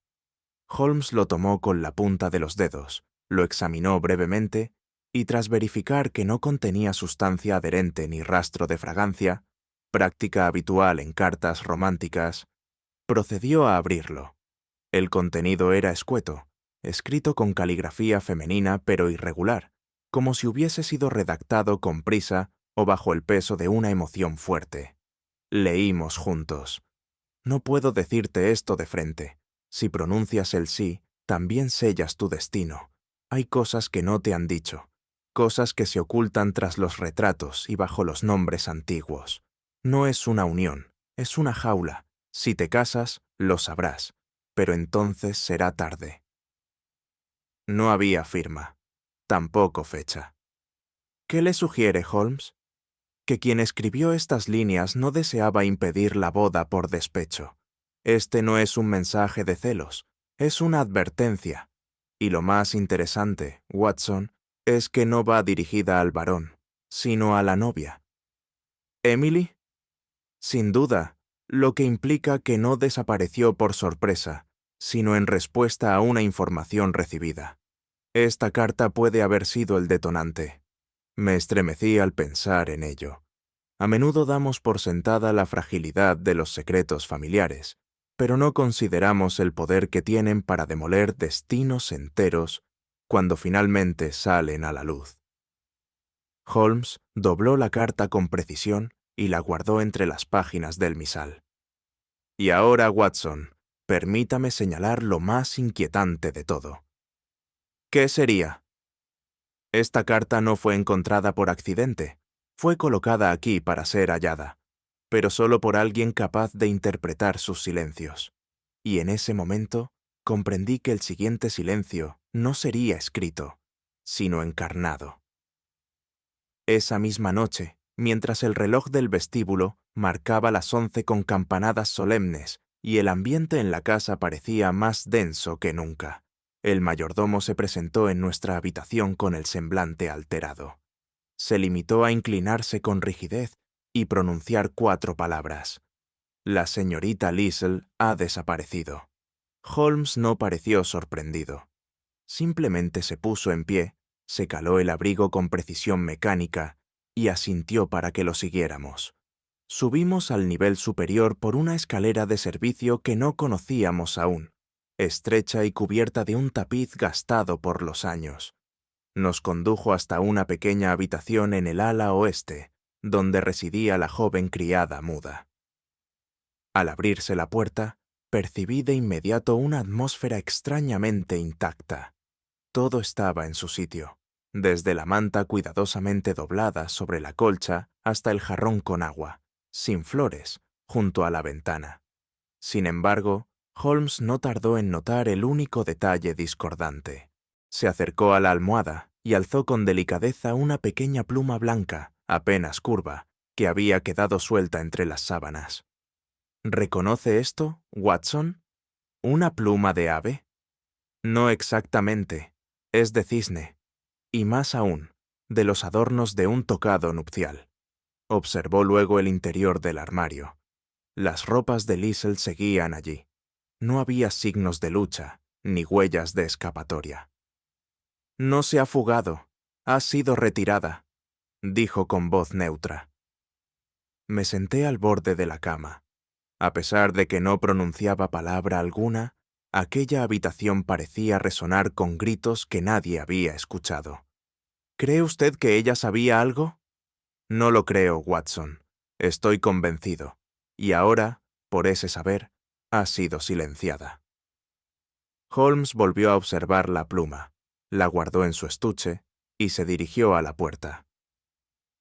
Holmes lo tomó con la punta de los dedos, lo examinó brevemente y tras verificar que no contenía sustancia adherente ni rastro de fragancia, práctica habitual en cartas románticas, procedió a abrirlo. El contenido era escueto, escrito con caligrafía femenina pero irregular, como si hubiese sido redactado con prisa o bajo el peso de una emoción fuerte. Leímos juntos: «No puedo decirte esto de frente. Si pronuncias el sí, también sellas tu destino. Hay cosas que no te han dicho, cosas que se ocultan tras los retratos y bajo los nombres antiguos. No es una unión, es una jaula. Si te casas, lo sabrás, pero entonces será tarde. No había firma, tampoco fecha. ¿Qué le sugiere Holmes? Que quien escribió estas líneas no deseaba impedir la boda por despecho. Este no es un mensaje de celos, es una advertencia. Y lo más interesante, Watson, es que no va dirigida al varón, sino a la novia. ¿Emily? Sin duda, lo que implica que no desapareció por sorpresa, sino en respuesta a una información recibida. Esta carta puede haber sido el detonante. Me estremecí al pensar en ello. A menudo damos por sentada la fragilidad de los secretos familiares, pero no consideramos el poder que tienen para demoler destinos enteros cuando finalmente salen a la luz. Holmes dobló la carta con precisión y la guardó entre las páginas del misal. Y ahora, Watson, permítame señalar lo más inquietante de todo. ¿Qué sería? Esta carta no fue encontrada por accidente. Fue colocada aquí para ser hallada, pero solo por alguien capaz de interpretar sus silencios. Y en ese momento comprendí que el siguiente silencio no sería escrito, sino encarnado. Esa misma noche, mientras el reloj del vestíbulo marcaba las 11 con campanadas solemnes y el ambiente en la casa parecía más denso que nunca, el mayordomo se presentó en nuestra habitación con el semblante alterado. Se limitó a inclinarse con rigidez y pronunciar 4 palabras. La señorita Liesl ha desaparecido. Holmes no pareció sorprendido. Simplemente se puso en pie, se caló el abrigo con precisión mecánica y asintió para que lo siguiéramos. Subimos al nivel superior por una escalera de servicio que no conocíamos aún, estrecha y cubierta de un tapiz gastado por los años. Nos condujo hasta una pequeña habitación en el ala oeste, donde residía la joven criada muda. Al abrirse la puerta, percibí de inmediato una atmósfera extrañamente intacta. Todo estaba en su sitio, desde la manta cuidadosamente doblada sobre la colcha hasta el jarrón con agua, sin flores, junto a la ventana. Sin embargo, Holmes no tardó en notar el único detalle discordante. Se acercó a la almohada y alzó con delicadeza una pequeña pluma blanca, apenas curva, que había quedado suelta entre las sábanas. ¿Reconoce esto, Watson? ¿Una pluma de ave? No exactamente. Es de cisne, y más aún, de los adornos de un tocado nupcial. Observó luego el interior del armario. Las ropas de Liesl seguían allí. No había signos de lucha, ni huellas de escapatoria. No se ha fugado, ha sido retirada, dijo con voz neutra. Me senté al borde de la cama. A pesar de que no pronunciaba palabra alguna, aquella habitación parecía resonar con gritos que nadie había escuchado. ¿Cree usted que ella sabía algo? No lo creo, Watson. Estoy convencido. Y ahora, por ese saber, ha sido silenciada. Holmes volvió a observar la pluma, la guardó en su estuche y se dirigió a la puerta.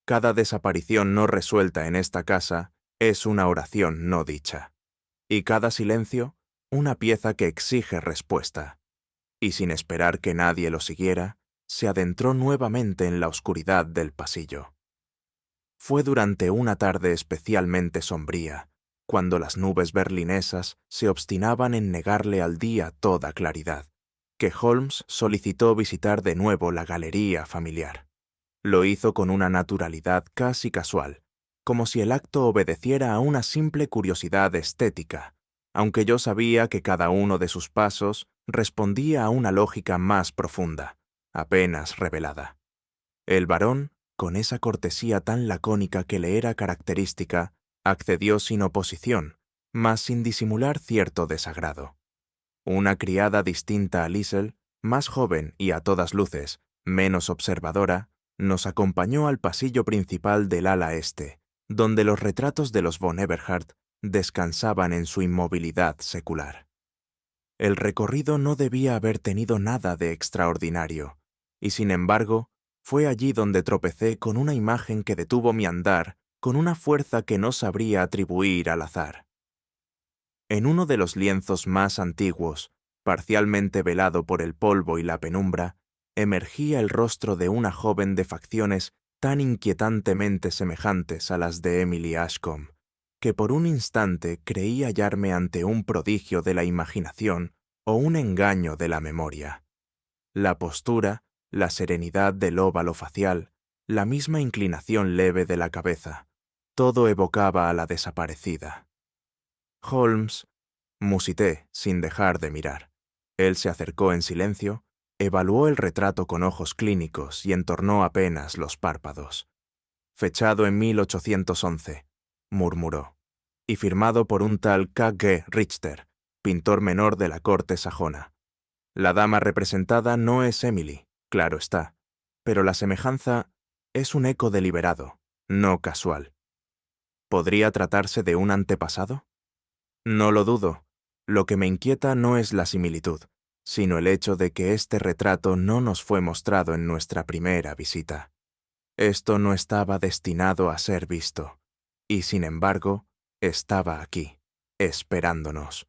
Cada desaparición no resuelta en esta casa es una oración no dicha. Y cada silencio, una pieza que exige respuesta. Y sin esperar que nadie lo siguiera, se adentró nuevamente en la oscuridad del pasillo. Fue durante una tarde especialmente sombría, cuando las nubes berlinesas se obstinaban en negarle al día toda claridad, que Holmes solicitó visitar de nuevo la galería familiar. Lo hizo con una naturalidad casi casual, como si el acto obedeciera a una simple curiosidad estética, aunque yo sabía que cada uno de sus pasos respondía a una lógica más profunda, apenas revelada. El varón, con esa cortesía tan lacónica que le era característica, accedió sin oposición, mas sin disimular cierto desagrado. Una criada distinta a Liesl, más joven y a todas luces, menos observadora, nos acompañó al pasillo principal del ala este, donde los retratos de los von Eberhard descansaban en su inmovilidad secular. El recorrido no debía haber tenido nada de extraordinario, y sin embargo, fue allí donde tropecé con una imagen que detuvo mi andar con una fuerza que no sabría atribuir al azar. En uno de los lienzos más antiguos, parcialmente velado por el polvo y la penumbra, emergía el rostro de una joven de facciones tan inquietantemente semejantes a las de Emily Ashcombe, que por un instante creí hallarme ante un prodigio de la imaginación o un engaño de la memoria. La postura, la serenidad del óvalo facial, la misma inclinación leve de la cabeza, todo evocaba a la desaparecida. Holmes, musité sin dejar de mirar. Él se acercó en silencio, evaluó el retrato con ojos clínicos y entornó apenas los párpados. Fechado en 1811, murmuró, y firmado por un tal K. G. Richter, pintor menor de la corte sajona. La dama representada no es Emily, claro está, pero la semejanza es un eco deliberado, no casual. ¿Podría tratarse de un antepasado? No lo dudo. Lo que me inquieta no es la similitud, sino el hecho de que este retrato no nos fue mostrado en nuestra primera visita. Esto no estaba destinado a ser visto, y sin embargo, estaba aquí, esperándonos.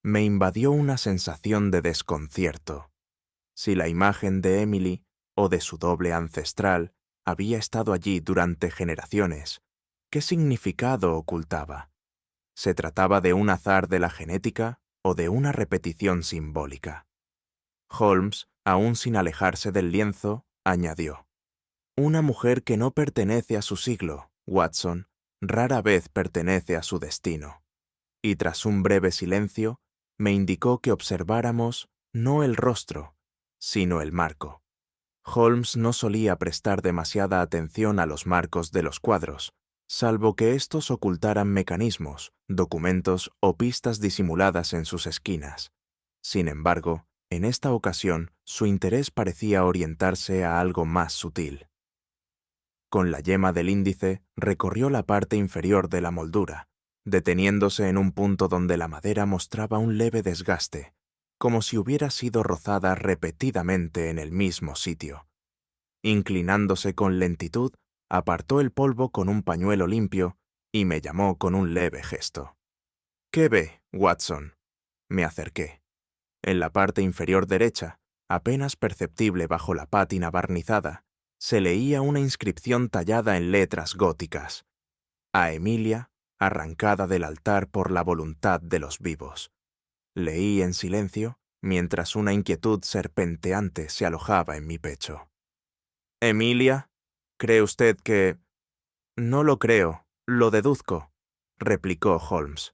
Me invadió una sensación de desconcierto. Si la imagen de Emily, o de su doble ancestral, había estado allí durante generaciones, ¿qué significado ocultaba? ¿Se trataba de un azar de la genética o de una repetición simbólica? Holmes, aún sin alejarse del lienzo, añadió: «Una mujer que no pertenece a su siglo, Watson, rara vez pertenece a su destino». Y tras un breve silencio, me indicó que observáramos no el rostro, sino el marco. Holmes no solía prestar demasiada atención a los marcos de los cuadros, salvo que éstos ocultaran mecanismos, documentos o pistas disimuladas en sus esquinas. Sin embargo, en esta ocasión, su interés parecía orientarse a algo más sutil. Con la yema del índice recorrió la parte inferior de la moldura, deteniéndose en un punto donde la madera mostraba un leve desgaste, como si hubiera sido rozada repetidamente en el mismo sitio. Inclinándose con lentitud, apartó el polvo con un pañuelo limpio y me llamó con un leve gesto. «¿Qué ve, Watson?» Me acerqué. En la parte inferior derecha, apenas perceptible bajo la pátina barnizada, se leía una inscripción tallada en letras góticas: «A Emilia, arrancada del altar por la voluntad de los vivos». Leí en silencio, mientras una inquietud serpenteante se alojaba en mi pecho. «¿Emilia? ¿Cree usted que...?» «No lo creo, lo deduzco», replicó Holmes.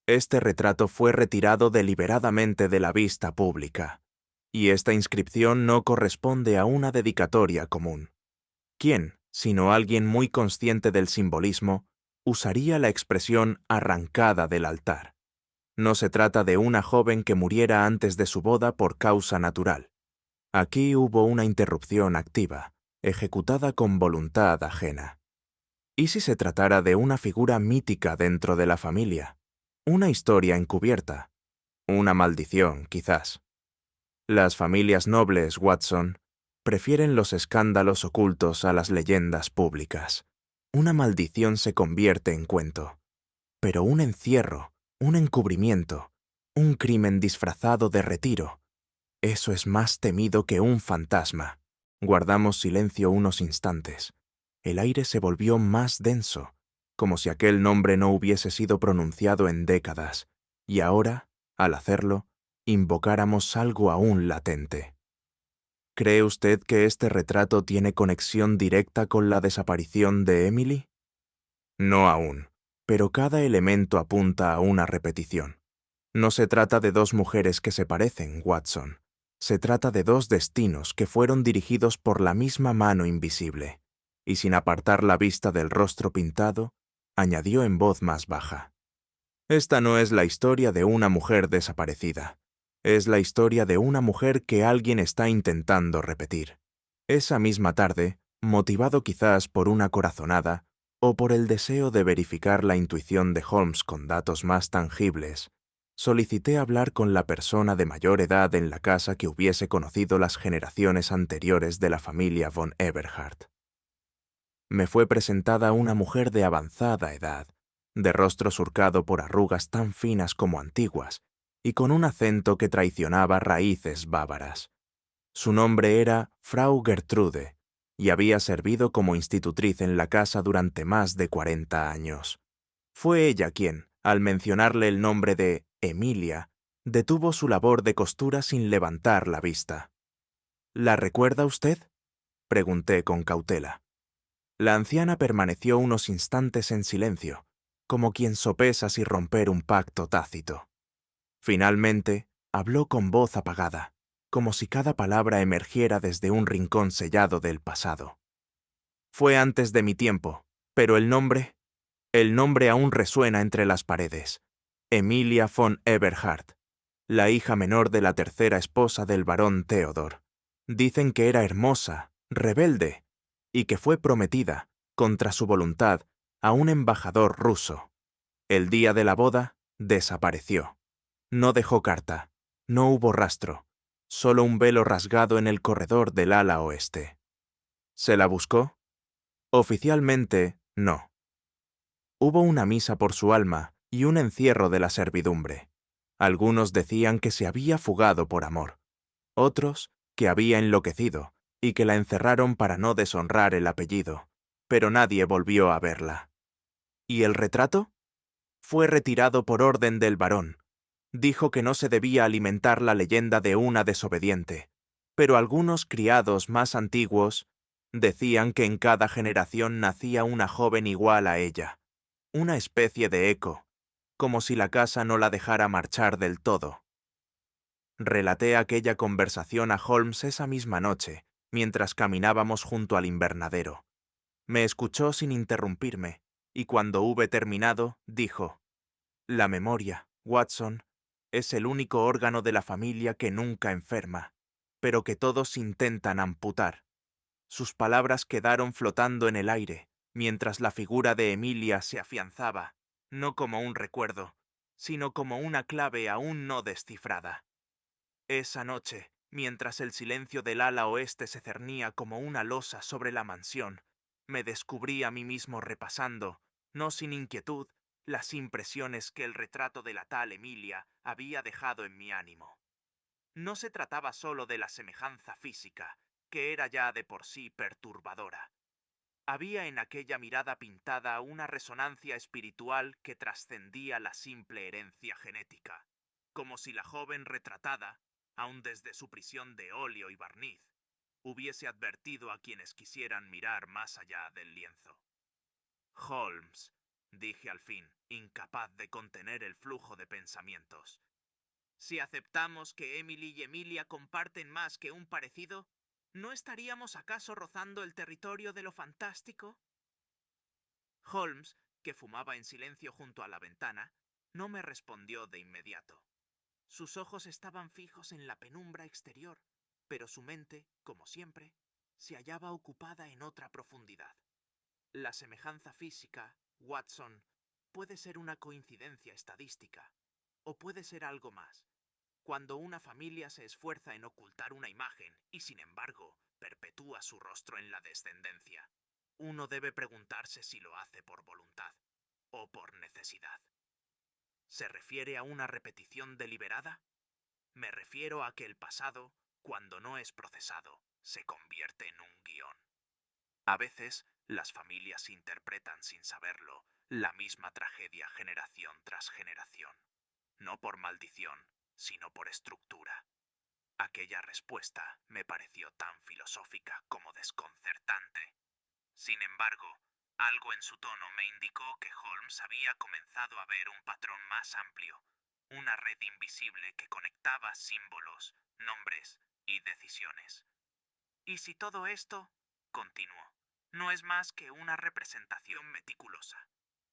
«Este retrato fue retirado deliberadamente de la vista pública, y esta inscripción no corresponde a una dedicatoria común. ¿Quién, sino alguien muy consciente del simbolismo, usaría la expresión arrancada del altar? No se trata de una joven que muriera antes de su boda por causa natural. Aquí hubo una interrupción activa, ejecutada con voluntad ajena. ¿Y si se tratara de una figura mítica dentro de la familia? Una historia encubierta. Una maldición, quizás. Las familias nobles, Watson, prefieren los escándalos ocultos a las leyendas públicas. Una maldición se convierte en cuento. Pero un encierro, un encubrimiento, un crimen disfrazado de retiro, eso es más temido que un fantasma. Guardamos silencio unos instantes. El aire se volvió más denso, como si aquel nombre no hubiese sido pronunciado en décadas, y ahora, al hacerlo, invocáramos algo aún latente. ¿Cree usted que este retrato tiene conexión directa con la desaparición de Emily? No aún, pero cada elemento apunta a una repetición. No se trata de dos mujeres que se parecen, Watson. Se trata de dos destinos que fueron dirigidos por la misma mano invisible, y sin apartar la vista del rostro pintado, añadió en voz más baja: «Esta no es la historia de una mujer desaparecida. Es la historia de una mujer que alguien está intentando repetir». Esa misma tarde, motivado quizás por una corazonada o por el deseo de verificar la intuición de Holmes con datos más tangibles, Solicité hablar con la persona de mayor edad en la casa que hubiese conocido las generaciones anteriores de la familia von Eberhard. Me fue presentada una mujer de avanzada edad, de rostro surcado por arrugas tan finas como antiguas, y con un acento que traicionaba raíces bávaras. Su nombre era Frau Gertrude, y había servido como institutriz en la casa durante más de 40 años. Fue ella quien, al mencionarle el nombre de Emilia, detuvo su labor de costura sin levantar la vista. ¿La recuerda usted?, pregunté con cautela. La anciana permaneció unos instantes en silencio, como quien sopesa si romper un pacto tácito. Finalmente, habló con voz apagada, como si cada palabra emergiera desde un rincón sellado del pasado. Fue antes de mi tiempo, pero el nombre aún resuena entre las paredes. Emilia von Eberhard, la hija menor de la tercera esposa del barón Theodor. Dicen que era hermosa, rebelde, y que fue prometida, contra su voluntad, a un embajador ruso. El día de la boda, desapareció. No dejó carta, no hubo rastro, solo un velo rasgado en el corredor del ala oeste. ¿Se la buscó? Oficialmente, no. Hubo una misa por su alma y un encierro de la servidumbre. Algunos decían que se había fugado por amor, otros que había enloquecido y que la encerraron para no deshonrar el apellido, pero nadie volvió a verla. ¿Y el retrato? Fue retirado por orden del barón. Dijo que no se debía alimentar la leyenda de una desobediente, pero algunos criados más antiguos decían que en cada generación nacía una joven igual a ella, una especie de eco, como si la casa no la dejara marchar del todo. Relaté aquella conversación a Holmes esa misma noche, mientras caminábamos junto al invernadero. Me escuchó sin interrumpirme, y cuando hube terminado, dijo: «La memoria, Watson, es el único órgano de la familia que nunca enferma, pero que todos intentan amputar». Sus palabras quedaron flotando en el aire, mientras la figura de Emilia se afianzaba, no como un recuerdo, sino como una clave aún no descifrada. Esa noche, mientras el silencio del ala oeste se cernía como una losa sobre la mansión, me descubrí a mí mismo repasando, no sin inquietud, las impresiones que el retrato de la tal Emilia había dejado en mi ánimo. No se trataba solo de la semejanza física, que era ya de por sí perturbadora. Había en aquella mirada pintada una resonancia espiritual que trascendía la simple herencia genética, como si la joven retratada, aun desde su prisión de óleo y barniz, hubiese advertido a quienes quisieran mirar más allá del lienzo. «Holmes», dije al fin, incapaz de contener el flujo de pensamientos, «si aceptamos que Emily y Emilia comparten más que un parecido, ¿no estaríamos acaso rozando el territorio de lo fantástico?» Holmes, que fumaba en silencio junto a la ventana, no me respondió de inmediato. Sus ojos estaban fijos en la penumbra exterior, pero su mente, como siempre, se hallaba ocupada en otra profundidad. La semejanza física, Watson, puede ser una coincidencia estadística, o puede ser algo más. Cuando una familia se esfuerza en ocultar una imagen y, sin embargo, perpetúa su rostro en la descendencia, uno debe preguntarse si lo hace por voluntad o por necesidad. ¿Se refiere a una repetición deliberada? Me refiero a que el pasado, cuando no es procesado, se convierte en un guión. A veces, las familias interpretan sin saberlo la misma tragedia generación tras generación, no por maldición, sino por estructura. Aquella respuesta me pareció tan filosófica como desconcertante. Sin embargo, algo en su tono me indicó que Holmes había comenzado a ver un patrón más amplio, una red invisible que conectaba símbolos, nombres y decisiones. «Y si todo esto», continuó, «no es más que una representación meticulosa,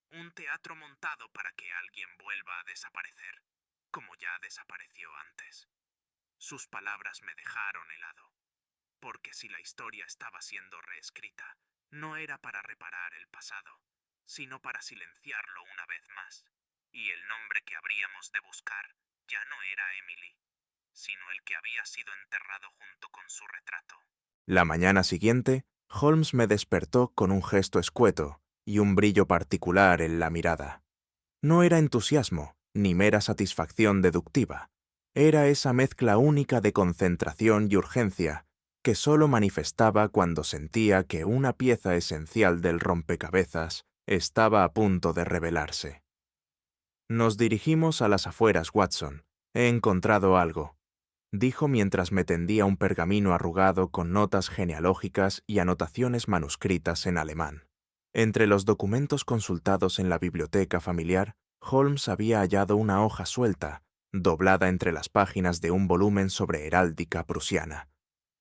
un teatro montado para que alguien vuelva a desaparecer, como ya desapareció antes». Sus palabras me dejaron helado, porque si la historia estaba siendo reescrita, no era para reparar el pasado, sino para silenciarlo una vez más. y el nombre que habríamos de buscar ya no era Emily, sino el que había sido enterrado junto con su retrato. La mañana siguiente, Holmes me despertó con un gesto escueto y un brillo particular en la mirada. No era entusiasmo, ni mera satisfacción deductiva. Era esa mezcla única de concentración y urgencia que solo manifestaba cuando sentía que una pieza esencial del rompecabezas estaba a punto de revelarse. Nos dirigimos a las afueras, Watson. He encontrado algo, dijo mientras me tendía un pergamino arrugado con notas genealógicas y anotaciones manuscritas en alemán. Entre los documentos consultados en la biblioteca familiar, Holmes había hallado una hoja suelta, doblada entre las páginas de un volumen sobre heráldica prusiana.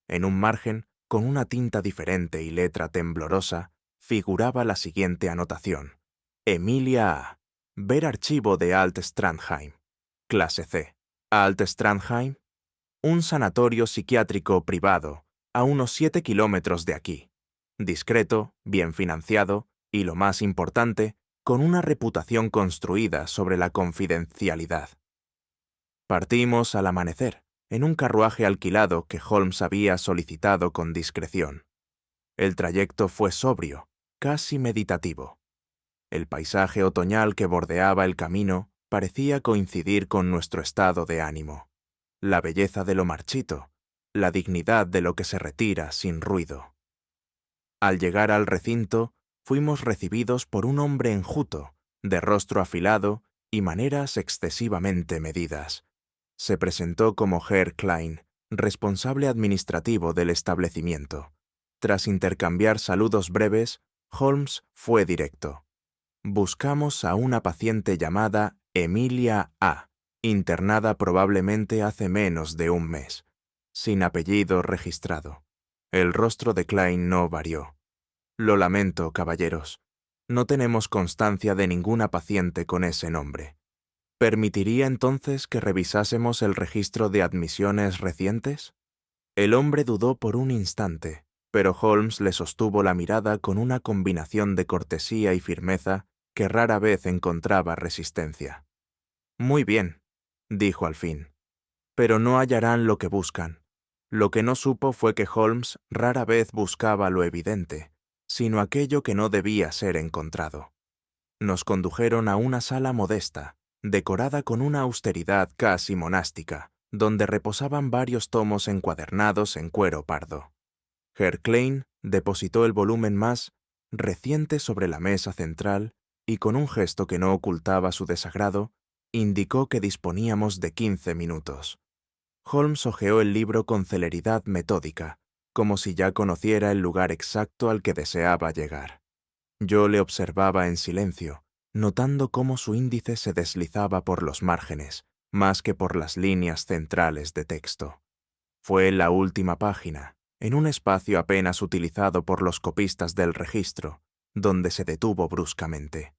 En un margen, con una tinta diferente y letra temblorosa, figuraba la siguiente anotación: Emilia A. Ver archivo de Alt Strandheim. Clase C. Alt Strandheim, un sanatorio psiquiátrico privado, a unos 7 kilómetros de aquí. Discreto, bien financiado y, lo más importante, con una reputación construida sobre la confidencialidad. Partimos al amanecer, en un carruaje alquilado que Holmes había solicitado con discreción. El trayecto fue sobrio, casi meditativo. El paisaje otoñal que bordeaba el camino parecía coincidir con nuestro estado de ánimo. La belleza de lo marchito, la dignidad de lo que se retira sin ruido. Al llegar al recinto, fuimos recibidos por un hombre enjuto, de rostro afilado y maneras excesivamente medidas. Se presentó como Herr Klein, responsable administrativo del establecimiento. Tras intercambiar saludos breves, Holmes fue directo. Buscamos a una paciente llamada Emilia A., internada probablemente hace menos de un mes, sin apellido registrado. El rostro de Klein no varió. Lo lamento, caballeros. No tenemos constancia de ninguna paciente con ese nombre. ¿Permitiría entonces que revisásemos el registro de admisiones recientes? El hombre dudó por un instante, pero Holmes le sostuvo la mirada con una combinación de cortesía y firmeza que rara vez encontraba resistencia. Muy bien, dijo al fin, pero no hallarán lo que buscan. Lo que no supo fue que Holmes rara vez buscaba lo evidente, sino aquello que no debía ser encontrado. Nos condujeron a una sala modesta, decorada con una austeridad casi monástica, donde reposaban varios tomos encuadernados en cuero pardo. Herr Klein depositó el volumen más reciente sobre la mesa central y, con un gesto que no ocultaba su desagrado, indicó que disponíamos de 15 minutos. Holmes hojeó el libro con celeridad metódica, como si ya conociera el lugar exacto al que deseaba llegar. Yo le observaba en silencio, notando cómo su índice se deslizaba por los márgenes, más que por las líneas centrales de texto. Fue la última página, en un espacio apenas utilizado por los copistas del registro, donde se detuvo bruscamente.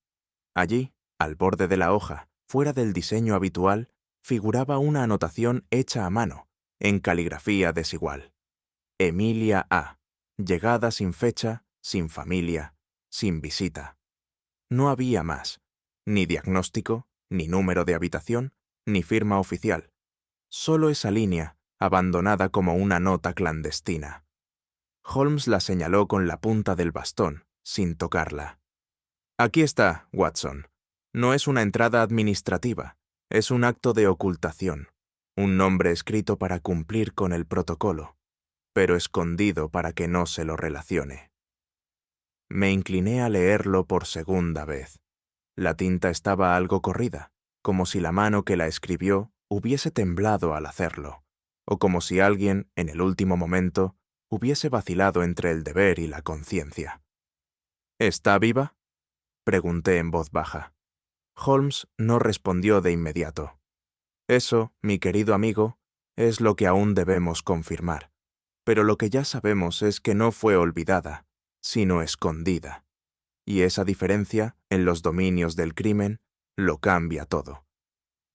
Allí, al borde de la hoja, fuera del diseño habitual, figuraba una anotación hecha a mano, en caligrafía desigual. Emilia A. Llegada sin fecha, sin familia, sin visita. No había más, ni diagnóstico, ni número de habitación, ni firma oficial. Solo esa línea, abandonada como una nota clandestina. Holmes la señaló con la punta del bastón, sin tocarla. Aquí está, Watson. No es una entrada administrativa, es un acto de ocultación, un nombre escrito para cumplir con el protocolo, pero escondido para que no se lo relacione. Me incliné a leerlo por segunda vez. La tinta estaba algo corrida, como si la mano que la escribió hubiese temblado al hacerlo, o como si alguien, en el último momento, hubiese vacilado entre el deber y la conciencia. ¿Está viva?, pregunté en voz baja. Holmes no respondió de inmediato. Eso, mi querido amigo, es lo que aún debemos confirmar. Pero lo que ya sabemos es que no fue olvidada, sino escondida. Y esa diferencia, en los dominios del crimen, lo cambia todo.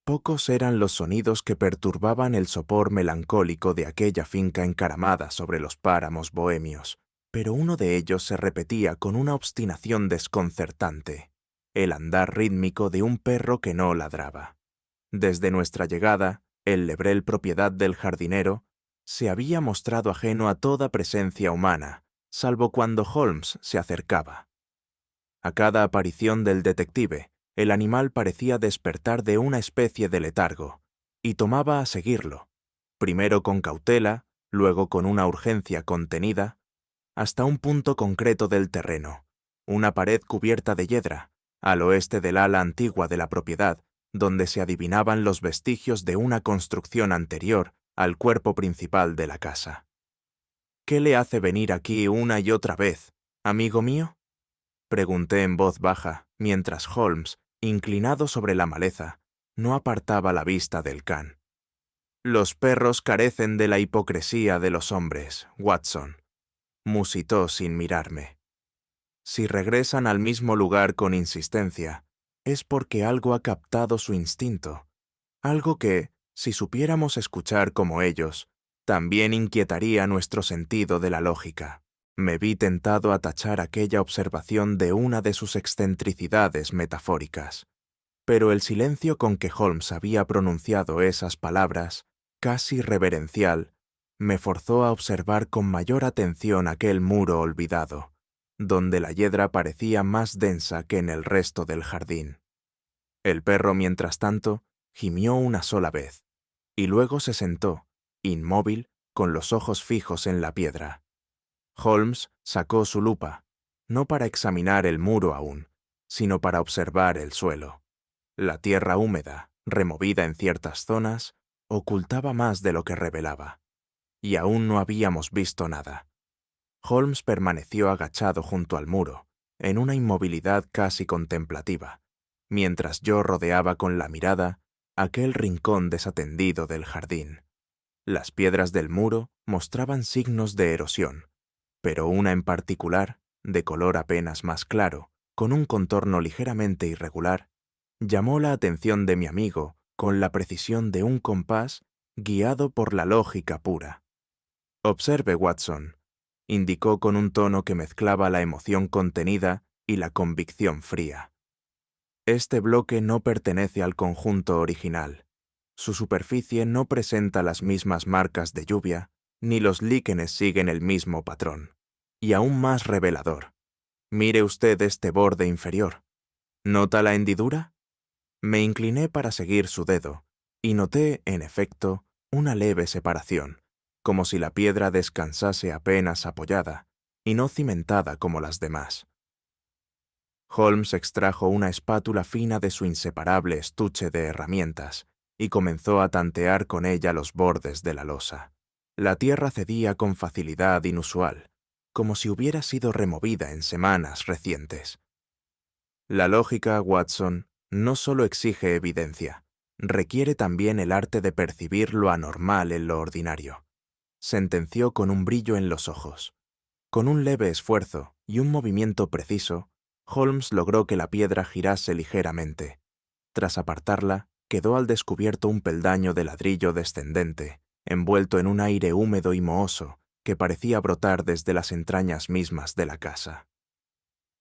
Pocos eran los sonidos que perturbaban el sopor melancólico de aquella finca encaramada sobre los páramos bohemios, pero uno de ellos se repetía con una obstinación desconcertante. el andar rítmico de un perro que no ladraba. Desde nuestra llegada, el lebrel propiedad del jardinero se había mostrado ajeno a toda presencia humana, salvo cuando Holmes se acercaba. A cada aparición del detective, el animal parecía despertar de una especie de letargo, y tomaba a seguirlo, primero con cautela, luego con una urgencia contenida, hasta un punto concreto del terreno, una pared cubierta de hiedra, al oeste del ala antigua de la propiedad, donde se adivinaban los vestigios de una construcción anterior al cuerpo principal de la casa. ¿Qué le hace venir aquí una y otra vez, amigo mío?, pregunté en voz baja, mientras Holmes, inclinado sobre la maleza, no apartaba la vista del can. Los perros carecen de la hipocresía de los hombres, Watson, musitó sin mirarme. Si regresan al mismo lugar con insistencia, es porque algo ha captado su instinto, algo que, si supiéramos escuchar como ellos, también inquietaría nuestro sentido de la lógica. Me vi tentado a tachar aquella observación de una de sus excentricidades metafóricas, pero el silencio con que Holmes había pronunciado esas palabras, casi reverencial, me forzó a observar con mayor atención aquel muro olvidado, donde la hiedra parecía más densa que en el resto del jardín. El perro, mientras tanto, gimió una sola vez, y luego se sentó, inmóvil, con los ojos fijos en la piedra. Holmes sacó su lupa, no para examinar el muro aún, sino para observar el suelo. La tierra húmeda, removida en ciertas zonas, ocultaba más de lo que revelaba, y aún no habíamos visto nada. Holmes permaneció agachado junto al muro, en una inmovilidad casi contemplativa, mientras yo rodeaba con la mirada aquel rincón desatendido del jardín. Las piedras del muro mostraban signos de erosión, pero una en particular, de color apenas más claro, con un contorno ligeramente irregular, llamó la atención de mi amigo con la precisión de un compás guiado por la lógica pura. «Observe, Watson», indicó con un tono que mezclaba la emoción contenida y la convicción fría. «Este bloque no pertenece al conjunto original. Su superficie no presenta las mismas marcas de lluvia, ni los líquenes siguen el mismo patrón. Y aún más revelador. Mire usted este borde inferior. ¿Nota la hendidura?». Me incliné para seguir su dedo, y noté, en efecto, una leve separación, como si la piedra descansase apenas apoyada, y no cimentada como las demás. Holmes extrajo una espátula fina de su inseparable estuche de herramientas, y comenzó a tantear con ella los bordes de la losa. La tierra cedía con facilidad inusual, como si hubiera sido removida en semanas recientes. La lógica, Watson, no solo exige evidencia, requiere también el arte de percibir lo anormal en lo ordinario, sentenció con un brillo en los ojos. Con un leve esfuerzo y un movimiento preciso, Holmes logró que la piedra girase ligeramente. Tras apartarla, quedó al descubierto un peldaño de ladrillo descendente, envuelto en un aire húmedo y mohoso que parecía brotar desde las entrañas mismas de la casa.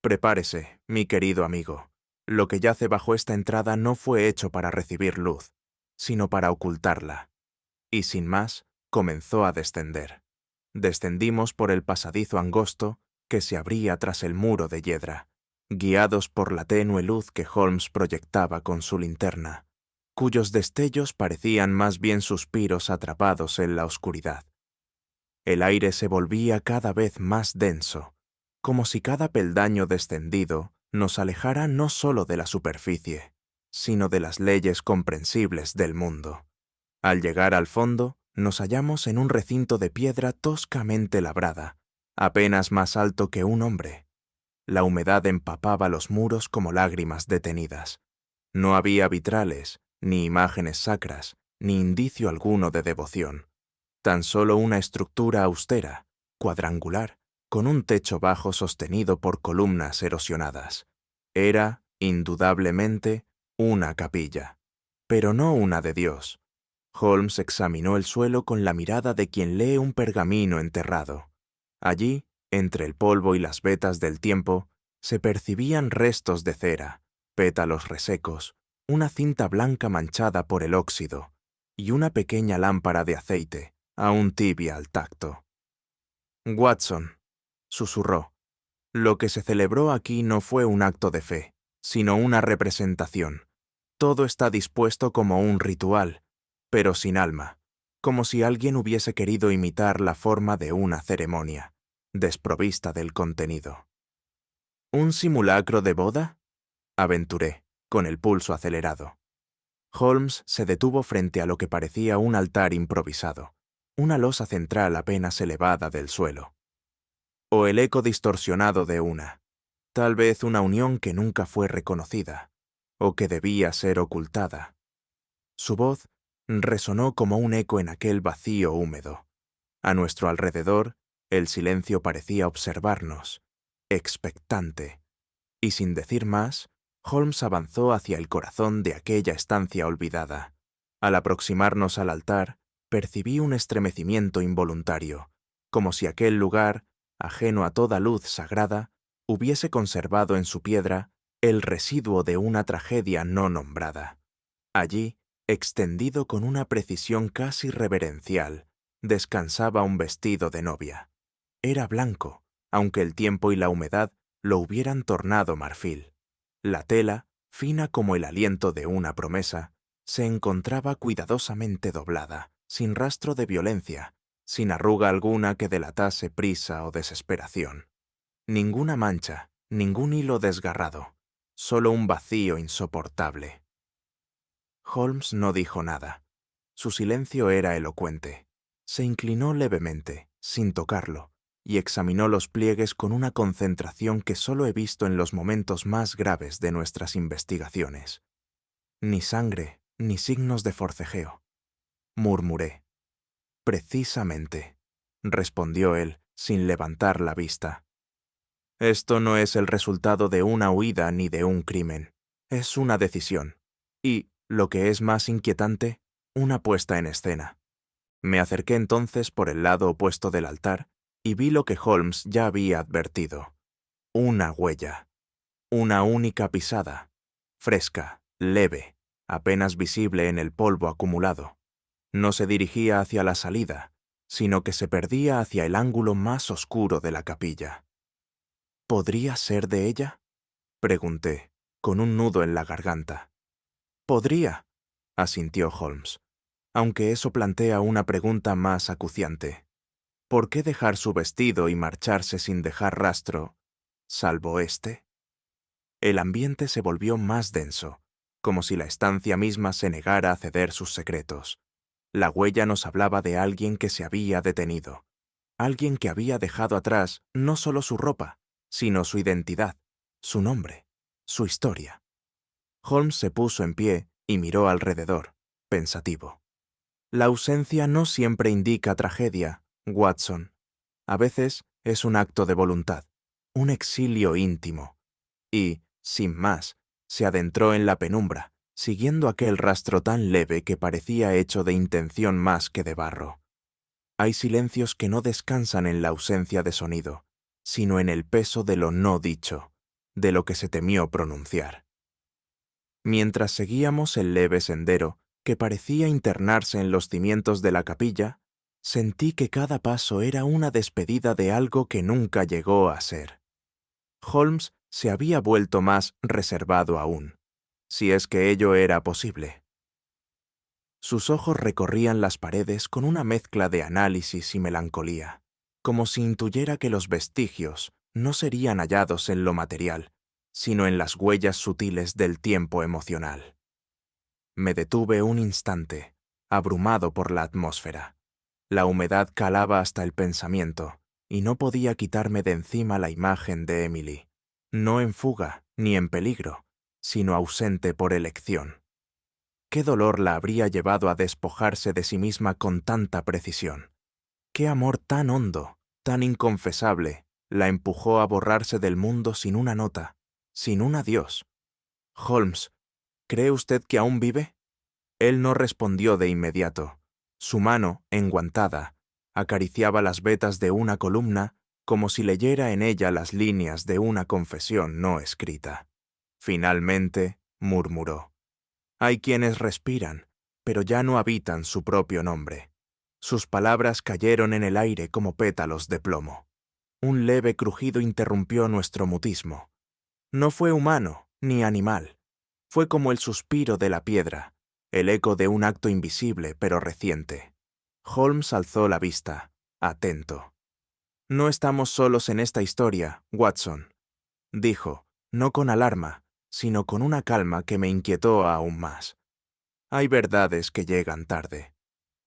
«Prepárese, mi querido amigo. Lo que yace bajo esta entrada no fue hecho para recibir luz, sino para ocultarla». Y sin más, comenzó a descender. Descendimos por el pasadizo angosto que se abría tras el muro de hiedra, guiados por la tenue luz que Holmes proyectaba con su linterna, cuyos destellos parecían más bien suspiros atrapados en la oscuridad. El aire se volvía cada vez más denso, como si cada peldaño descendido nos alejara no solo de la superficie, sino de las leyes comprensibles del mundo. Al llegar al fondo, nos hallamos en un recinto de piedra toscamente labrada, apenas más alto que un hombre. La humedad empapaba los muros como lágrimas detenidas. No había vitrales, ni imágenes sacras, ni indicio alguno de devoción. Tan solo una estructura austera, cuadrangular, con un techo bajo sostenido por columnas erosionadas. Era, indudablemente, una capilla, pero no una de Dios. Holmes examinó el suelo con la mirada de quien lee un pergamino enterrado. Allí, entre el polvo y las vetas del tiempo, se percibían restos de cera, pétalos resecos, una cinta blanca manchada por el óxido y una pequeña lámpara de aceite, aún tibia al tacto. «Watson», susurró, «lo que se celebró aquí no fue un acto de fe, sino una representación. Todo está dispuesto como un ritual, pero sin alma, como si alguien hubiese querido imitar la forma de una ceremonia, desprovista del contenido». «¿Un simulacro de boda?», aventuré, con el pulso acelerado. Holmes se detuvo frente a lo que parecía un altar improvisado, una losa central apenas elevada del suelo. O el eco distorsionado de una, tal vez una unión que nunca fue reconocida, o que debía ser ocultada. Su voz resonó como un eco en aquel vacío húmedo. A nuestro alrededor, el silencio parecía observarnos, expectante, y sin decir más, Holmes avanzó hacia el corazón de aquella estancia olvidada. Al aproximarnos al altar, percibí un estremecimiento involuntario, como si aquel lugar, ajeno a toda luz sagrada, hubiese conservado en su piedra el residuo de una tragedia no nombrada. Allí, extendido con una precisión casi reverencial, descansaba un vestido de novia. Era blanco, aunque el tiempo y la humedad lo hubieran tornado marfil. La tela, fina como el aliento de una promesa, se encontraba cuidadosamente doblada, sin rastro de violencia, sin arruga alguna que delatase prisa o desesperación. Ninguna mancha, ningún hilo desgarrado, solo un vacío insoportable. Holmes no dijo nada. Su silencio era elocuente. Se inclinó levemente, sin tocarlo, y examinó los pliegues con una concentración que solo he visto en los momentos más graves de nuestras investigaciones. Ni sangre, ni signos de forcejeo. Murmuré. «Precisamente», respondió él, sin levantar la vista. «Esto no es el resultado de una huida ni de un crimen. Es una decisión. Y, lo que es más inquietante, una puesta en escena». Me acerqué entonces por el lado opuesto del altar y vi lo que Holmes ya había advertido. Una huella. Una única pisada. Fresca, leve, apenas visible en el polvo acumulado. No se dirigía hacia la salida, sino que se perdía hacia el ángulo más oscuro de la capilla. «¿Podría ser de ella?», pregunté, con un nudo en la garganta. «Podría», asintió Holmes, aunque eso plantea una pregunta más acuciante. ¿Por qué dejar su vestido y marcharse sin dejar rastro, salvo este? El ambiente se volvió más denso, como si la estancia misma se negara a ceder sus secretos. La huella nos hablaba de alguien que se había detenido, alguien que había dejado atrás no solo su ropa, sino su identidad, su nombre, su historia. Holmes se puso en pie y miró alrededor, pensativo. «La ausencia no siempre indica tragedia, Watson. A veces es un acto de voluntad, un exilio íntimo». Y, sin más, se adentró en la penumbra, siguiendo aquel rastro tan leve que parecía hecho de intención más que de barro. Hay silencios que no descansan en la ausencia de sonido, sino en el peso de lo no dicho, de lo que se temió pronunciar. Mientras seguíamos el leve sendero, que parecía internarse en los cimientos de la capilla, sentí que cada paso era una despedida de algo que nunca llegó a ser. Holmes se había vuelto más reservado aún, si es que ello era posible. Sus ojos recorrían las paredes con una mezcla de análisis y melancolía, como si intuyera que los vestigios no serían hallados en lo material, sino en las huellas sutiles del tiempo emocional. Me detuve un instante, abrumado por la atmósfera. La humedad calaba hasta el pensamiento, y no podía quitarme de encima la imagen de Emily, no en fuga ni en peligro, sino ausente por elección. ¿Qué dolor la habría llevado a despojarse de sí misma con tanta precisión? ¿Qué amor tan hondo, tan inconfesable, la empujó a borrarse del mundo sin una nota, sin un adiós? «Holmes, ¿cree usted que aún vive?». Él no respondió de inmediato. Su mano, enguantada, acariciaba las vetas de una columna como si leyera en ella las líneas de una confesión no escrita. Finalmente, murmuró. Hay quienes respiran, pero ya no habitan su propio nombre. Sus palabras cayeron en el aire como pétalos de plomo. Un leve crujido interrumpió nuestro mutismo. No fue humano ni animal. Fue como el suspiro de la piedra, el eco de un acto invisible pero reciente. Holmes alzó la vista, atento. No estamos solos en esta historia, Watson, dijo, no con alarma, sino con una calma que me inquietó aún más. Hay verdades que llegan tarde,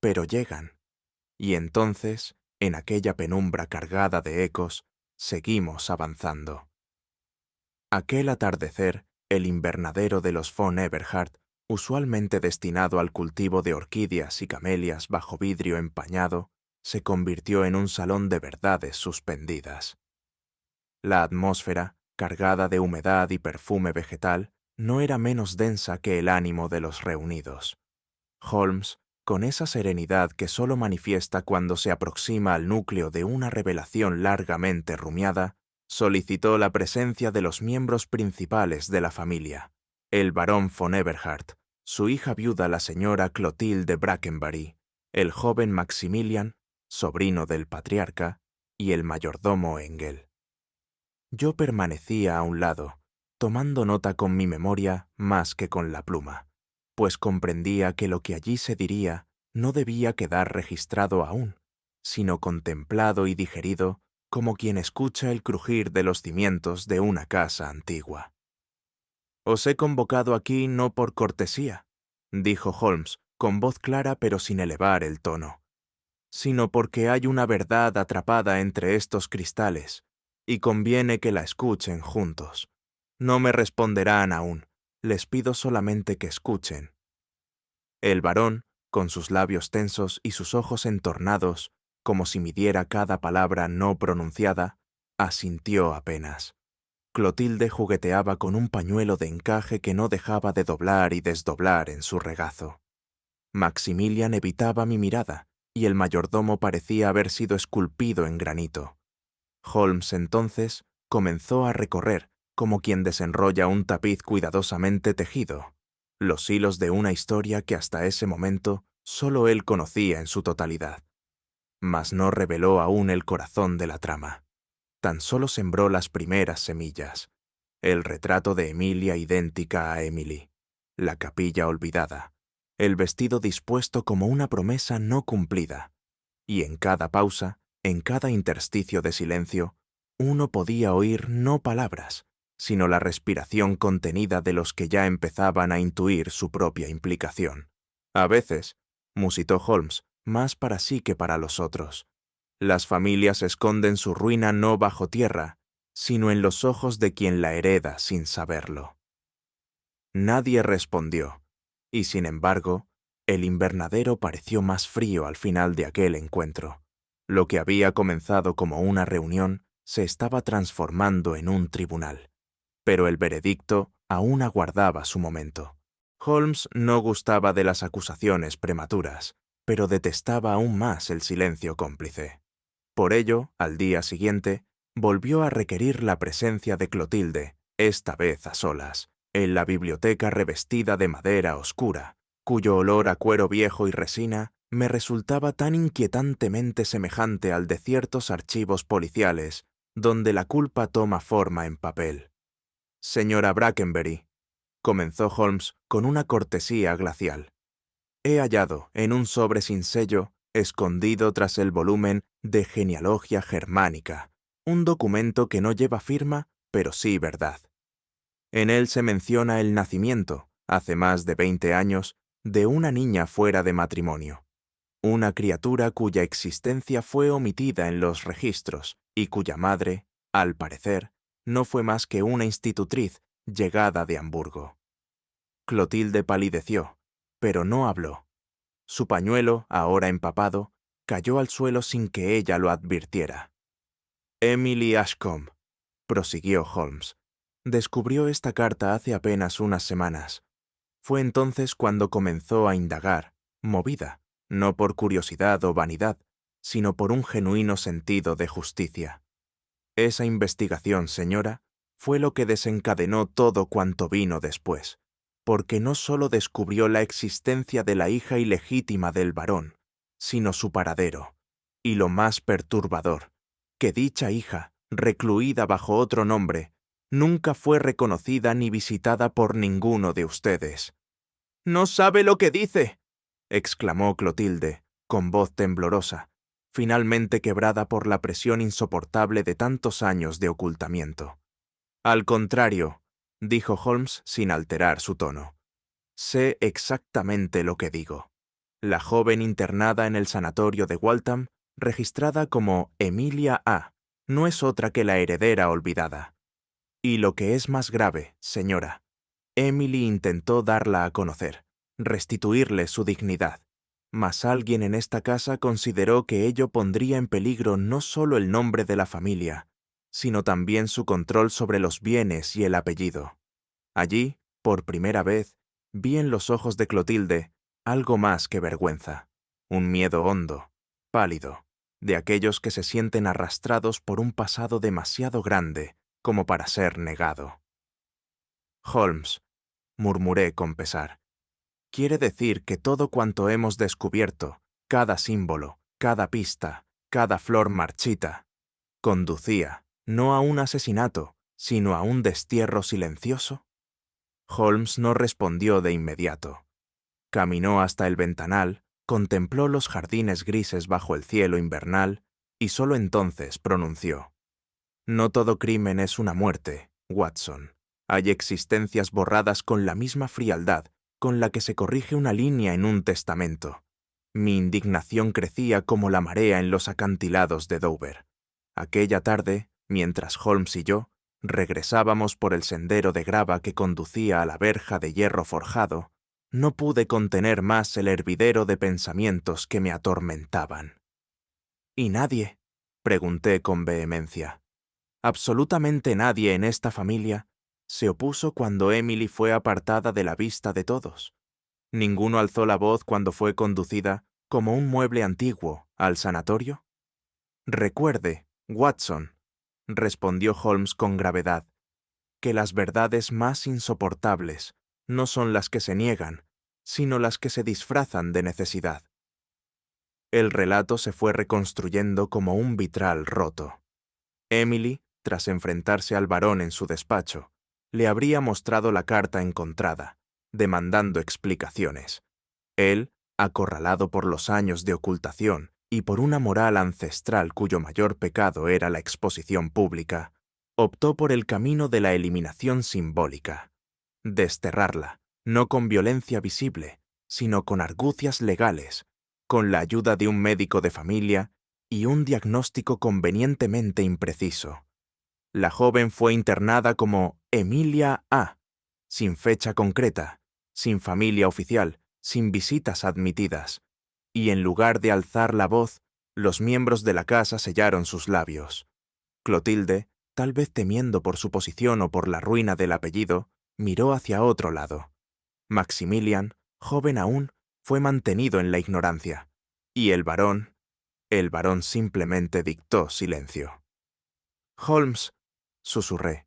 pero llegan. Y entonces, en aquella penumbra cargada de ecos, seguimos avanzando. Aquel atardecer, el invernadero de los von Eberhard, usualmente destinado al cultivo de orquídeas y camelias bajo vidrio empañado, se convirtió en un salón de verdades suspendidas. La atmósfera, cargada de humedad y perfume vegetal, no era menos densa que el ánimo de los reunidos. Holmes, con esa serenidad que solo manifiesta cuando se aproxima al núcleo de una revelación largamente rumiada, solicitó la presencia de los miembros principales de la familia, el barón von Eberhard, su hija viuda la señora Clotilde Brackenbury, el joven Maximilian, sobrino del patriarca, y el mayordomo Engel. Yo permanecía a un lado, tomando nota con mi memoria más que con la pluma, pues comprendía que lo que allí se diría no debía quedar registrado aún, sino contemplado y digerido como quien escucha el crujir de los cimientos de una casa antigua. «Os he convocado aquí no por cortesía», dijo Holmes, con voz clara pero sin elevar el tono, «sino porque hay una verdad atrapada entre estos cristales, y conviene que la escuchen juntos. No me responderán aún, les pido solamente que escuchen». El barón, con sus labios tensos y sus ojos entornados, como si midiera cada palabra no pronunciada, asintió apenas. Clotilde jugueteaba con un pañuelo de encaje que no dejaba de doblar y desdoblar en su regazo. Maximilian evitaba mi mirada, y el mayordomo parecía haber sido esculpido en granito. Holmes entonces comenzó a recorrer, como quien desenrolla un tapiz cuidadosamente tejido, los hilos de una historia que hasta ese momento solo él conocía en su totalidad. Mas no reveló aún el corazón de la trama. Tan solo sembró las primeras semillas. El retrato de Emilia idéntica a Emily, la capilla olvidada, el vestido dispuesto como una promesa no cumplida, y en cada pausa, en cada intersticio de silencio, uno podía oír no palabras, sino la respiración contenida de los que ya empezaban a intuir su propia implicación. A veces, musitó Holmes, más para sí que para los otros, las familias esconden su ruina no bajo tierra, sino en los ojos de quien la hereda sin saberlo. Nadie respondió, y sin embargo, el invernadero pareció más frío al final de aquel encuentro. Lo que había comenzado como una reunión se estaba transformando en un tribunal. Pero el veredicto aún aguardaba su momento. Holmes no gustaba de las acusaciones prematuras, pero detestaba aún más el silencio cómplice. Por ello, al día siguiente, volvió a requerir la presencia de Clotilde, esta vez a solas, en la biblioteca revestida de madera oscura, cuyo olor a cuero viejo y resina me resultaba tan inquietantemente semejante al de ciertos archivos policiales donde la culpa toma forma en papel. «Señora Brackenbury», comenzó Holmes con una cortesía glacial, «he hallado, en un sobre sin sello, escondido tras el volumen de Genealogía Germánica, un documento que no lleva firma, pero sí verdad. En él se menciona el nacimiento, hace más de 20 años, de una niña fuera de matrimonio, una criatura cuya existencia fue omitida en los registros y cuya madre, al parecer, no fue más que una institutriz llegada de Hamburgo». Clotilde palideció, pero no habló. Su pañuelo, ahora empapado, cayó al suelo sin que ella lo advirtiera. «Emily Ashcombe», prosiguió Holmes, «descubrió esta carta hace apenas unas semanas. Fue entonces cuando comenzó a indagar, movida, no por curiosidad o vanidad, sino por un genuino sentido de justicia. Esa investigación, señora, fue lo que desencadenó todo cuanto vino después, porque no solo descubrió la existencia de la hija ilegítima del varón, sino su paradero, y lo más perturbador, que dicha hija, recluida bajo otro nombre, nunca fue reconocida ni visitada por ninguno de ustedes. «¡No sabe lo que dice!», exclamó Clotilde, con voz temblorosa, finalmente quebrada por la presión insoportable de tantos años de ocultamiento. «Al contrario», dijo Holmes sin alterar su tono, «sé exactamente lo que digo. La joven internada en el sanatorio de Waltham, registrada como Emilia A., no es otra que la heredera olvidada. Y lo que es más grave, señora, Emily intentó darla a conocer, restituirle su dignidad, mas alguien en esta casa consideró que ello pondría en peligro no solo el nombre de la familia, sino también su control sobre los bienes y el apellido. Allí, por primera vez, vi en los ojos de Clotilde algo más que vergüenza, un miedo hondo, pálido, de aquellos que se sienten arrastrados por un pasado demasiado grande como para ser negado. «Holmes», murmuré con pesar, «quiere decir que todo cuanto hemos descubierto, cada símbolo, cada pista, cada flor marchita, conducía no a un asesinato, sino a un destierro silencioso». Holmes no respondió de inmediato. Caminó hasta el ventanal, contempló los jardines grises bajo el cielo invernal y solo entonces pronunció: «No todo crimen es una muerte, Watson. Hay existencias borradas con la misma frialdad con la que se corrige una línea en un testamento». Mi indignación crecía como la marea en los acantilados de Dover. Aquella tarde, mientras Holmes y yo regresábamos por el sendero de grava que conducía a la verja de hierro forjado, no pude contener más el hervidero de pensamientos que me atormentaban. «¿Y nadie?», pregunté con vehemencia. «Absolutamente nadie en esta familia se opuso cuando Emily fue apartada de la vista de todos. ¿Ninguno alzó la voz cuando fue conducida, como un mueble antiguo, al sanatorio?» «Recuerde, Watson», respondió Holmes con gravedad, «que las verdades más insoportables no son las que se niegan, sino las que se disfrazan de necesidad». El relato se fue reconstruyendo como un vitral roto. Emily, tras enfrentarse al varón en su despacho, le habría mostrado la carta encontrada, demandando explicaciones. Él, acorralado por los años de ocultación y por una moral ancestral cuyo mayor pecado era la exposición pública, optó por el camino de la eliminación simbólica. Desterrarla, no con violencia visible, sino con argucias legales, con la ayuda de un médico de familia y un diagnóstico convenientemente impreciso. La joven fue internada como Emilia A., sin fecha concreta, sin familia oficial, sin visitas admitidas, y en lugar de alzar la voz, los miembros de la casa sellaron sus labios. Clotilde, tal vez temiendo por su posición o por la ruina del apellido, miró hacia otro lado. Maximilian, joven aún, fue mantenido en la ignorancia, y el varón simplemente dictó silencio. «Holmes», susurré,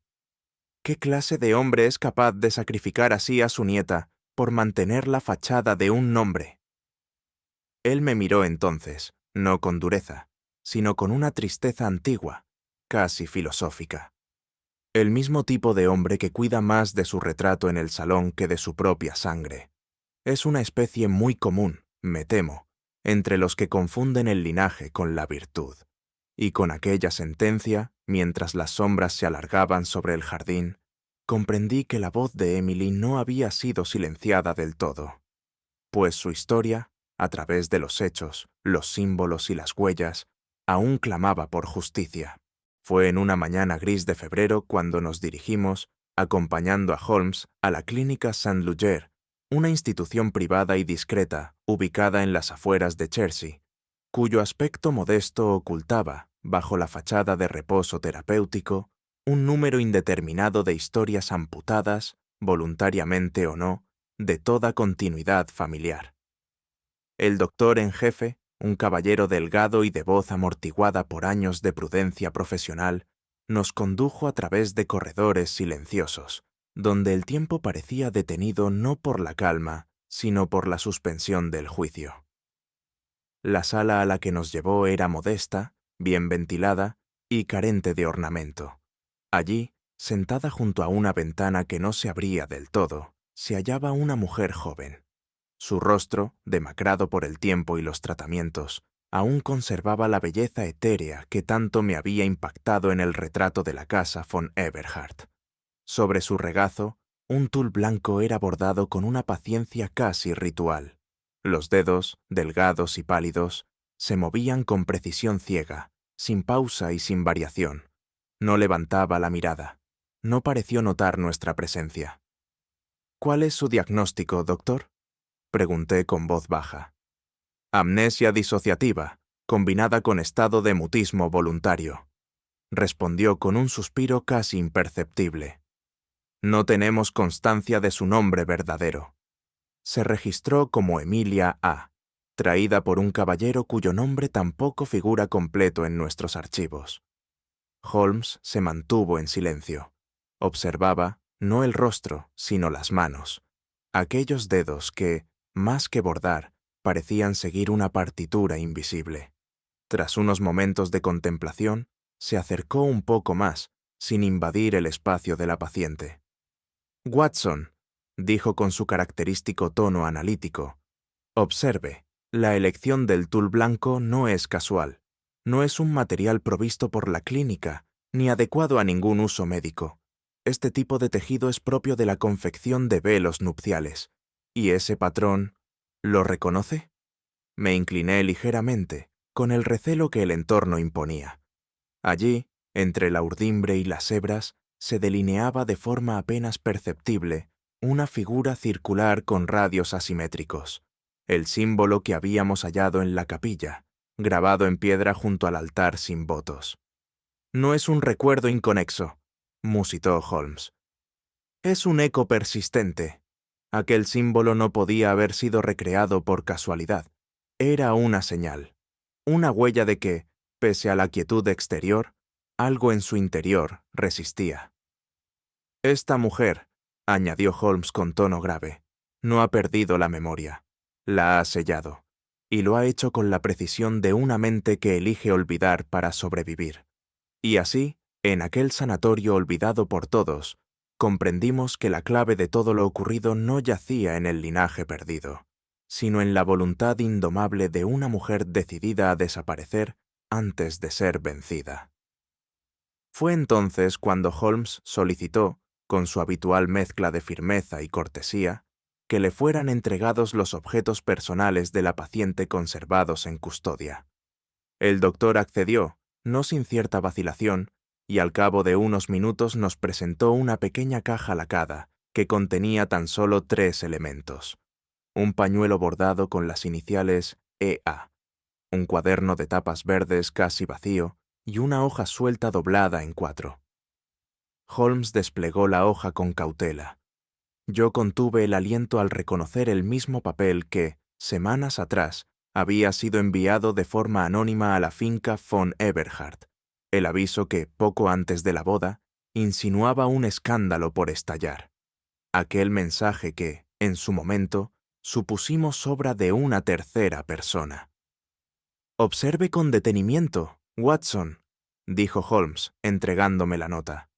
«¿qué clase de hombre es capaz de sacrificar así a su nieta por mantener la fachada de un nombre?» Él me miró entonces, no con dureza, sino con una tristeza antigua, casi filosófica. El mismo tipo de hombre que cuida más de su retrato en el salón que de su propia sangre. Es una especie muy común, me temo, entre los que confunden el linaje con la virtud. Y con aquella sentencia, mientras las sombras se alargaban sobre el jardín, comprendí que la voz de Emily no había sido silenciada del todo, pues su historia, a través de los hechos, los símbolos y las huellas, aún clamaba por justicia. Fue en una mañana gris de febrero cuando nos dirigimos, acompañando a Holmes, a la clínica St. Luger, una institución privada y discreta ubicada en las afueras de Chertsey, cuyo aspecto modesto ocultaba, bajo la fachada de reposo terapéutico, un número indeterminado de historias amputadas, voluntariamente o no, de toda continuidad familiar. El doctor en jefe, un caballero delgado y de voz amortiguada por años de prudencia profesional, nos condujo a través de corredores silenciosos, donde el tiempo parecía detenido no por la calma, sino por la suspensión del juicio. La sala a la que nos llevó era modesta, bien ventilada y carente de ornamento. Allí, sentada junto a una ventana que no se abría del todo, se hallaba una mujer joven. Su rostro, demacrado por el tiempo y los tratamientos, aún conservaba la belleza etérea que tanto me había impactado en el retrato de la casa von Eberhard. Sobre su regazo, un tul blanco era bordado con una paciencia casi ritual. Los dedos, delgados y pálidos, se movían con precisión ciega, sin pausa y sin variación. No levantaba la mirada. No pareció notar nuestra presencia. «¿Cuál es su diagnóstico, doctor?», pregunté con voz baja. «Amnesia disociativa, combinada con estado de mutismo voluntario», respondió con un suspiro casi imperceptible. «No tenemos constancia de su nombre verdadero. Se registró como Emilia A., traída por un caballero cuyo nombre tampoco figura completo en nuestros archivos». Holmes se mantuvo en silencio. Observaba, no el rostro, sino las manos. Aquellos dedos que, más que bordar, parecían seguir una partitura invisible. Tras unos momentos de contemplación, se acercó un poco más, sin invadir el espacio de la paciente. «Watson», dijo con su característico tono analítico, «observe, la elección del tul blanco no es casual. No es un material provisto por la clínica, ni adecuado a ningún uso médico. Este tipo de tejido es propio de la confección de velos nupciales. ¿Y ese patrón lo reconoce?». Me incliné ligeramente, con el recelo que el entorno imponía. Allí, entre la urdimbre y las hebras, se delineaba de forma apenas perceptible una figura circular con radios asimétricos, el símbolo que habíamos hallado en la capilla, grabado en piedra junto al altar sin votos. «No es un recuerdo inconexo», musitó Holmes. «Es un eco persistente. Aquel símbolo no podía haber sido recreado por casualidad. Era una señal, una huella de que, pese a la quietud exterior, algo en su interior resistía». «Esta mujer», añadió Holmes con tono grave, «no ha perdido la memoria. La ha sellado, y lo ha hecho con la precisión de una mente que elige olvidar para sobrevivir. Y así, en aquel sanatorio olvidado por todos, comprendimos que la clave de todo lo ocurrido no yacía en el linaje perdido, sino en la voluntad indomable de una mujer decidida a desaparecer antes de ser vencida». Fue entonces cuando Holmes solicitó, con su habitual mezcla de firmeza y cortesía, que le fueran entregados los objetos personales de la paciente conservados en custodia. El doctor accedió, no sin cierta vacilación, y al cabo de unos minutos nos presentó una pequeña caja lacada que contenía tan solo 3 elementos: un pañuelo bordado con las iniciales EA, un cuaderno de tapas verdes casi vacío y una hoja suelta doblada en 4. Holmes desplegó la hoja con cautela. Yo contuve el aliento al reconocer el mismo papel que, semanas atrás, había sido enviado de forma anónima a la finca von Eberhard, el aviso que, poco antes de la boda, insinuaba un escándalo por estallar. Aquel mensaje que, en su momento, supusimos obra de una tercera persona. «Observe con detenimiento, Watson», dijo Holmes, entregándome la nota.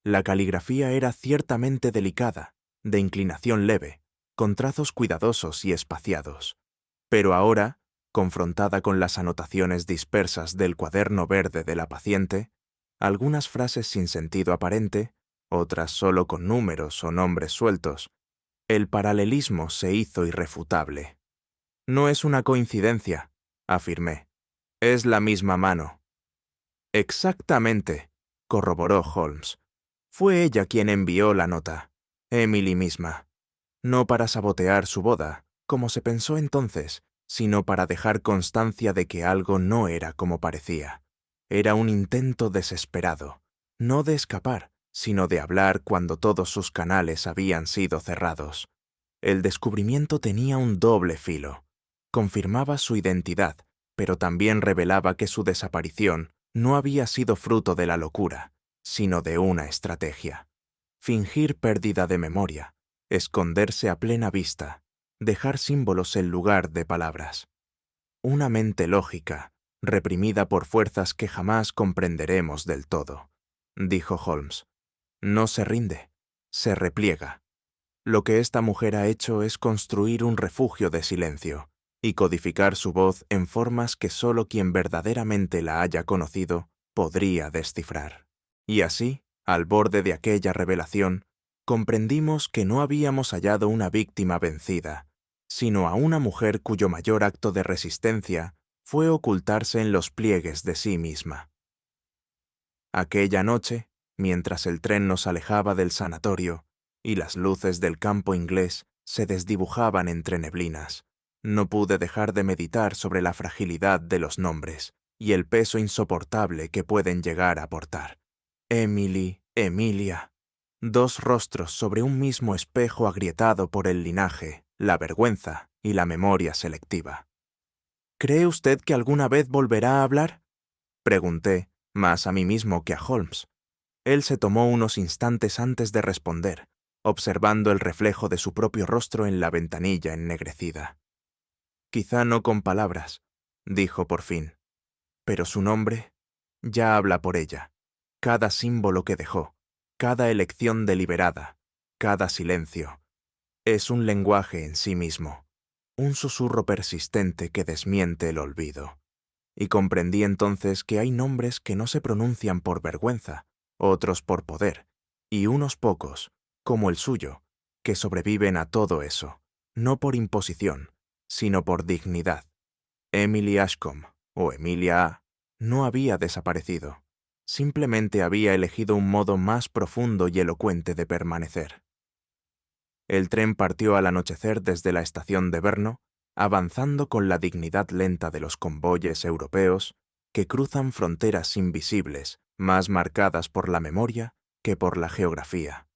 La caligrafía era ciertamente delicada, de inclinación leve, con trazos cuidadosos y espaciados. Pero ahora, confrontada con las anotaciones dispersas del cuaderno verde de la paciente, algunas frases sin sentido aparente, otras solo con números o nombres sueltos, el paralelismo se hizo irrefutable. «No es una coincidencia», afirmé. «Es la misma mano». «Exactamente», corroboró Holmes. «Fue ella quien envió la nota, Emily misma. No para sabotear su boda, como se pensó entonces, sino para dejar constancia de que algo no era como parecía. Era un intento desesperado, no de escapar, sino de hablar cuando todos sus canales habían sido cerrados. El descubrimiento tenía un doble filo. Confirmaba su identidad, pero también revelaba que su desaparición no había sido fruto de la locura, sino de una estrategia. Fingir pérdida de memoria, esconderse a plena vista, dejar símbolos en lugar de palabras. Una mente lógica, reprimida por fuerzas que jamás comprenderemos del todo, dijo Holmes. No se rinde, se repliega. Lo que esta mujer ha hecho es construir un refugio de silencio y codificar su voz en formas que solo quien verdaderamente la haya conocido podría descifrar. Y así, al borde de aquella revelación, comprendimos que no habíamos hallado una víctima vencida, sino a una mujer cuyo mayor acto de resistencia fue ocultarse en los pliegues de sí misma. Aquella noche, mientras el tren nos alejaba del sanatorio y las luces del campo inglés se desdibujaban entre neblinas, no pude dejar de meditar sobre la fragilidad de los nombres y el peso insoportable que pueden llegar a portar. Emily, Emilia, dos rostros sobre un mismo espejo agrietado por el linaje, la vergüenza y la memoria selectiva. ¿Cree usted que alguna vez volverá a hablar?, pregunté, más a mí mismo que a Holmes. Él se tomó unos instantes antes de responder, observando el reflejo de su propio rostro en la ventanilla ennegrecida. Quizá no con palabras, dijo por fin, pero su nombre ya habla por ella. Cada símbolo que dejó, cada elección deliberada, cada silencio, es un lenguaje en sí mismo, un susurro persistente que desmiente el olvido. Y comprendí entonces que hay nombres que no se pronuncian por vergüenza, otros por poder, y unos pocos, como el suyo, que sobreviven a todo eso, no por imposición, sino por dignidad. Emily Ashcombe, o Emilia A., no había desaparecido. Simplemente había elegido un modo más profundo y elocuente de permanecer. El tren partió al anochecer desde la estación de Brno, avanzando con la dignidad lenta de los convoyes europeos que cruzan fronteras invisibles, más marcadas por la memoria que por la geografía.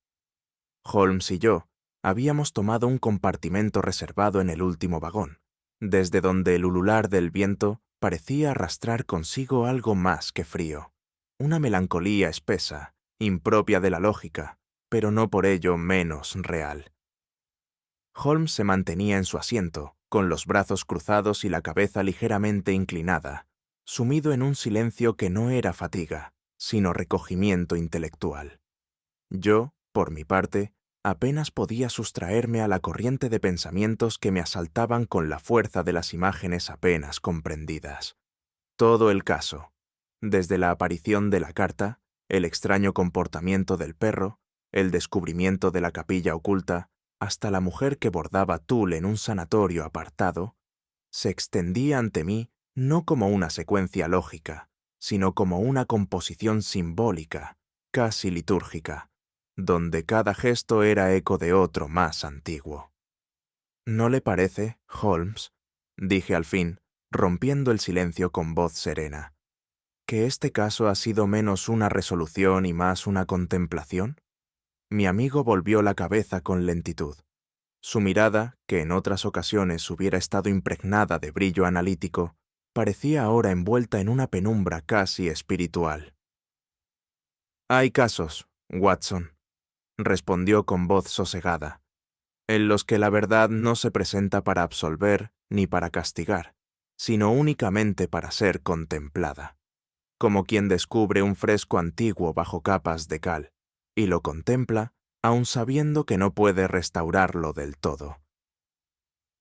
Holmes y yo habíamos tomado un compartimento reservado en el último vagón, desde donde el ulular del viento parecía arrastrar consigo algo más que frío, una melancolía espesa, impropia de la lógica, pero no por ello menos real. Holmes se mantenía en su asiento, con los brazos cruzados y la cabeza ligeramente inclinada, sumido en un silencio que no era fatiga, sino recogimiento intelectual. Yo, por mi parte, apenas podía sustraerme a la corriente de pensamientos que me asaltaban con la fuerza de las imágenes apenas comprendidas. Todo el caso, desde la aparición de la carta, el extraño comportamiento del perro, el descubrimiento de la capilla oculta, hasta la mujer que bordaba tul en un sanatorio apartado, se extendía ante mí no como una secuencia lógica, sino como una composición simbólica, casi litúrgica, donde cada gesto era eco de otro más antiguo. ¿No le parece, Holmes?, dije al fin, rompiendo el silencio con voz serena, que este caso ha sido menos una resolución y más una contemplación? Mi amigo volvió la cabeza con lentitud. Su mirada, que en otras ocasiones hubiera estado impregnada de brillo analítico, parecía ahora envuelta en una penumbra casi espiritual. «Hay casos, Watson», respondió con voz sosegada, «en los que la verdad no se presenta para absolver ni para castigar, sino únicamente para ser contemplada, como quien descubre un fresco antiguo bajo capas de cal, y lo contempla, aun sabiendo que no puede restaurarlo del todo».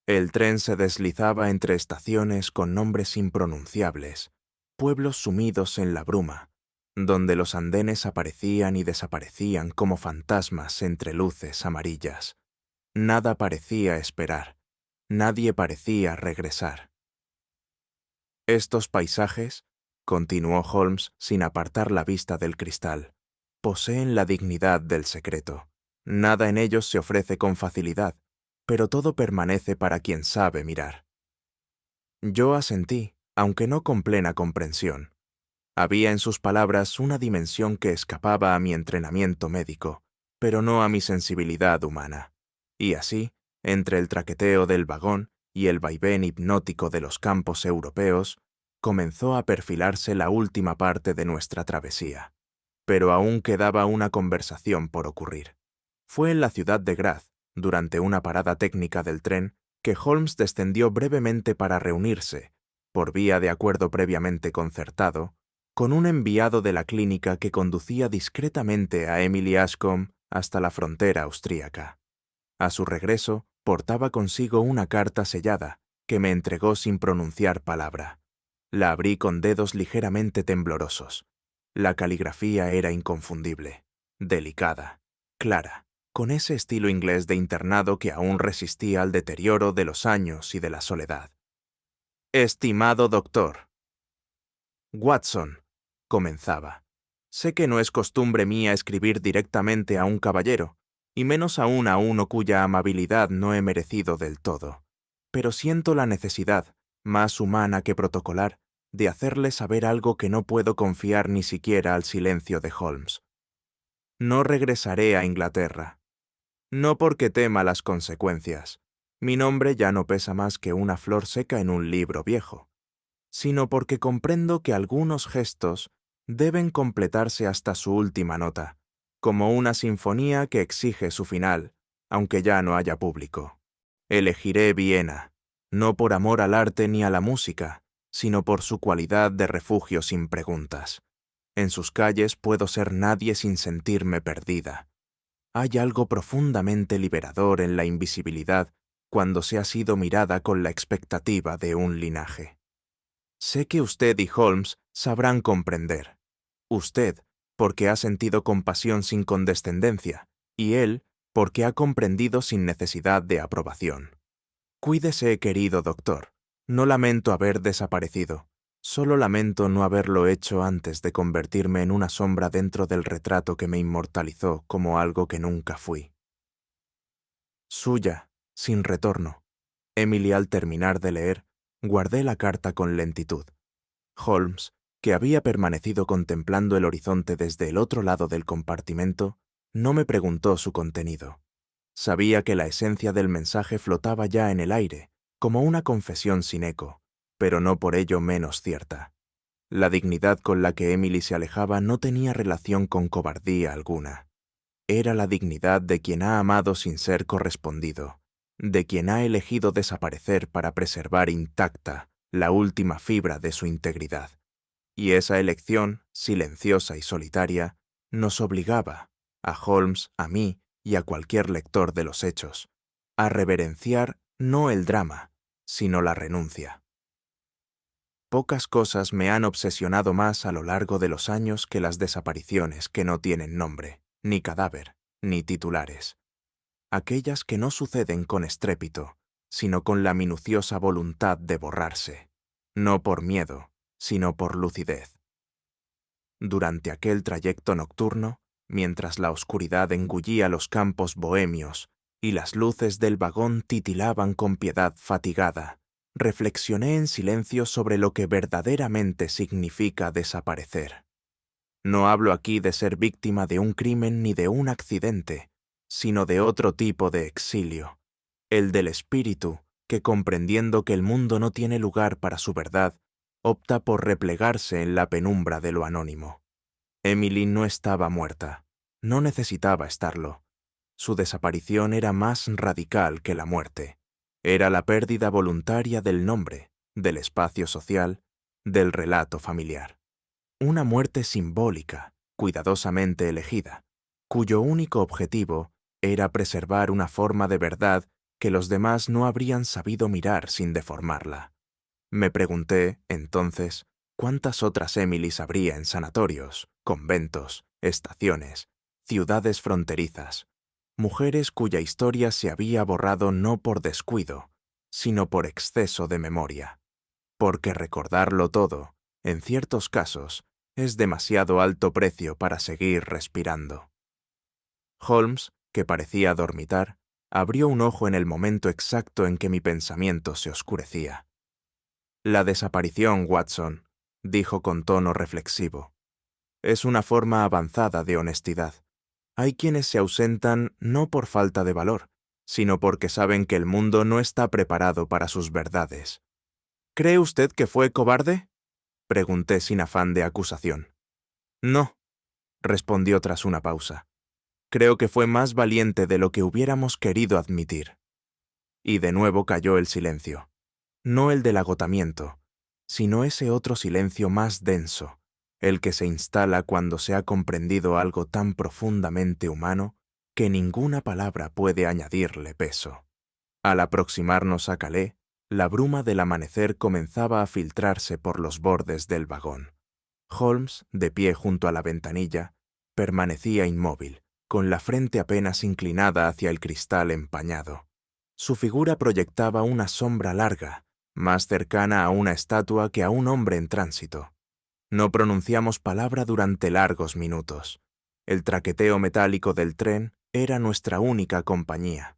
El tren se deslizaba entre estaciones con nombres impronunciables, pueblos sumidos en la bruma, donde los andenes aparecían y desaparecían como fantasmas entre luces amarillas. Nada parecía esperar, nadie parecía regresar. Estos paisajes, continuó Holmes sin apartar la vista del cristal, poseen la dignidad del secreto. Nada en ellos se ofrece con facilidad, pero todo permanece para quien sabe mirar. Yo asentí, aunque no con plena comprensión. Había en sus palabras una dimensión que escapaba a mi entrenamiento médico, pero no a mi sensibilidad humana. Y así, entre el traqueteo del vagón y el vaivén hipnótico de los campos europeos, comenzó a perfilarse la última parte de nuestra travesía. pero aún quedaba una conversación por ocurrir. Fue en la ciudad de Graz, durante una parada técnica del tren, que Holmes descendió brevemente para reunirse, por vía de acuerdo previamente concertado, con un enviado de la clínica que conducía discretamente a Emily Ashcombe hasta la frontera austríaca. A su regreso, portaba consigo una carta sellada, que me entregó sin pronunciar palabra. La abrí con dedos ligeramente temblorosos. La caligrafía era inconfundible, delicada, clara, con ese estilo inglés de internado que aún resistía al deterioro de los años y de la soledad. Estimado doctor. Watson, comenzaba. Sé que no es costumbre mía escribir directamente a un caballero, y menos aún a uno cuya amabilidad no he merecido del todo. Pero siento la necesidad, más humana que protocolar, de hacerle saber algo que no puedo confiar ni siquiera al silencio de Holmes. No regresaré a Inglaterra. No porque tema las consecuencias. Mi nombre ya no pesa más que una flor seca en un libro viejo, sino porque comprendo que algunos gestos deben completarse hasta su última nota, como una sinfonía que exige su final, aunque ya no haya público. Elegiré Viena, no por amor al arte ni a la música, sino por su cualidad de refugio sin preguntas. En sus calles puedo ser nadie sin sentirme perdida. Hay algo profundamente liberador en la invisibilidad cuando se ha sido mirada con la expectativa de un linaje. Sé que usted y Holmes sabrán comprender. Usted, porque ha sentido compasión sin condescendencia, y él, porque ha comprendido sin necesidad de aprobación. Cuídese, querido doctor. No lamento haber desaparecido. Solo lamento no haberlo hecho antes de convertirme en una sombra dentro del retrato que me inmortalizó como algo que nunca fui. Suya, sin retorno. Emily, al terminar de leer, guardé la carta con lentitud. Holmes, que había permanecido contemplando el horizonte desde el otro lado del compartimento, no me preguntó su contenido. Sabía que la esencia del mensaje flotaba ya en el aire, como una confesión sin eco, pero no por ello menos cierta. La dignidad con la que Emily se alejaba no tenía relación con cobardía alguna. Era la dignidad de quien ha amado sin ser correspondido, de quien ha elegido desaparecer para preservar intacta la última fibra de su integridad. Y esa elección, silenciosa y solitaria, nos obligaba, a Holmes, a mí y a cualquier lector de los hechos, a reverenciar no el drama, sino la renuncia. Pocas cosas me han obsesionado más a lo largo de los años que las desapariciones que no tienen nombre, ni cadáver, ni titulares. Aquellas que no suceden con estrépito, sino con la minuciosa voluntad de borrarse, no por miedo, sino por lucidez. Durante aquel trayecto nocturno, mientras la oscuridad engullía los campos bohemios y las luces del vagón titilaban con piedad fatigada, reflexioné en silencio sobre lo que verdaderamente significa desaparecer. No hablo aquí de ser víctima de un crimen ni de un accidente, sino de otro tipo de exilio, el del espíritu que, comprendiendo que el mundo no tiene lugar para su verdad, opta por replegarse en la penumbra de lo anónimo. Emily no estaba muerta, no necesitaba estarlo. Su desaparición era más radical que la muerte. Era la pérdida voluntaria del nombre, del espacio social, del relato familiar. Una muerte simbólica, cuidadosamente elegida, cuyo único objetivo era preservar una forma de verdad que los demás no habrían sabido mirar sin deformarla. Me pregunté, entonces, cuántas otras Emilys habría en sanatorios, conventos, estaciones, ciudades fronterizas, mujeres cuya historia se había borrado no por descuido, sino por exceso de memoria. Porque recordarlo todo, en ciertos casos, es demasiado alto precio para seguir respirando. Holmes, que parecía dormitar, abrió un ojo en el momento exacto en que mi pensamiento se oscurecía. La desaparición, Watson, dijo con tono reflexivo, es una forma avanzada de honestidad. Hay quienes se ausentan no por falta de valor, sino porque saben que el mundo no está preparado para sus verdades. ¿Cree usted que fue cobarde?, pregunté sin afán de acusación. No, respondió tras una pausa. Creo que fue más valiente de lo que hubiéramos querido admitir. Y de nuevo cayó el silencio. No el del agotamiento, sino ese otro silencio más denso, el que se instala cuando se ha comprendido algo tan profundamente humano que ninguna palabra puede añadirle peso. Al aproximarnos a Calais, la bruma del amanecer comenzaba a filtrarse por los bordes del vagón. Holmes, de pie junto a la ventanilla, permanecía inmóvil, con la frente apenas inclinada hacia el cristal empañado. Su figura proyectaba una sombra larga, más cercana a una estatua que a un hombre en tránsito. No pronunciamos palabra durante largos minutos. El traqueteo metálico del tren era nuestra única compañía.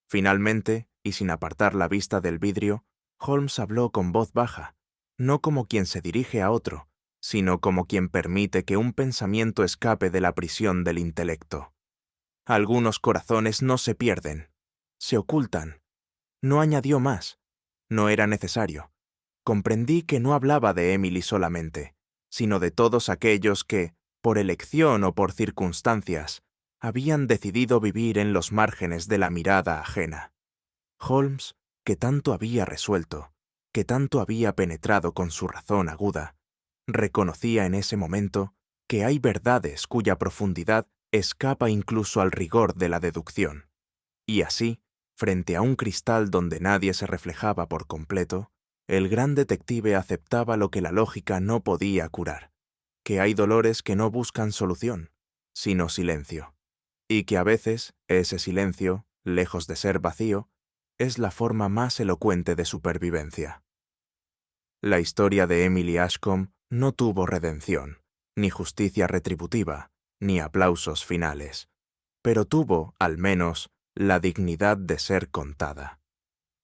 Finalmente, y sin apartar la vista del vidrio, Holmes habló con voz baja, no como quien se dirige a otro, sino como quien permite que un pensamiento escape de la prisión del intelecto. Algunos corazones no se pierden, se ocultan. No añadió más. No era necesario. Comprendí que no hablaba de Emily solamente, sino de todos aquellos que, por elección o por circunstancias, habían decidido vivir en los márgenes de la mirada ajena. Holmes, que tanto había resuelto, que tanto había penetrado con su razón aguda, reconocía en ese momento que hay verdades cuya profundidad escapa incluso al rigor de la deducción. Y así, frente a un cristal donde nadie se reflejaba por completo, el gran detective aceptaba lo que la lógica no podía curar, que hay dolores que no buscan solución, sino silencio, y que a veces ese silencio, lejos de ser vacío, es la forma más elocuente de supervivencia. La historia de Emily Ashcombe no tuvo redención, ni justicia retributiva, ni aplausos finales, pero tuvo, al menos, la dignidad de ser contada.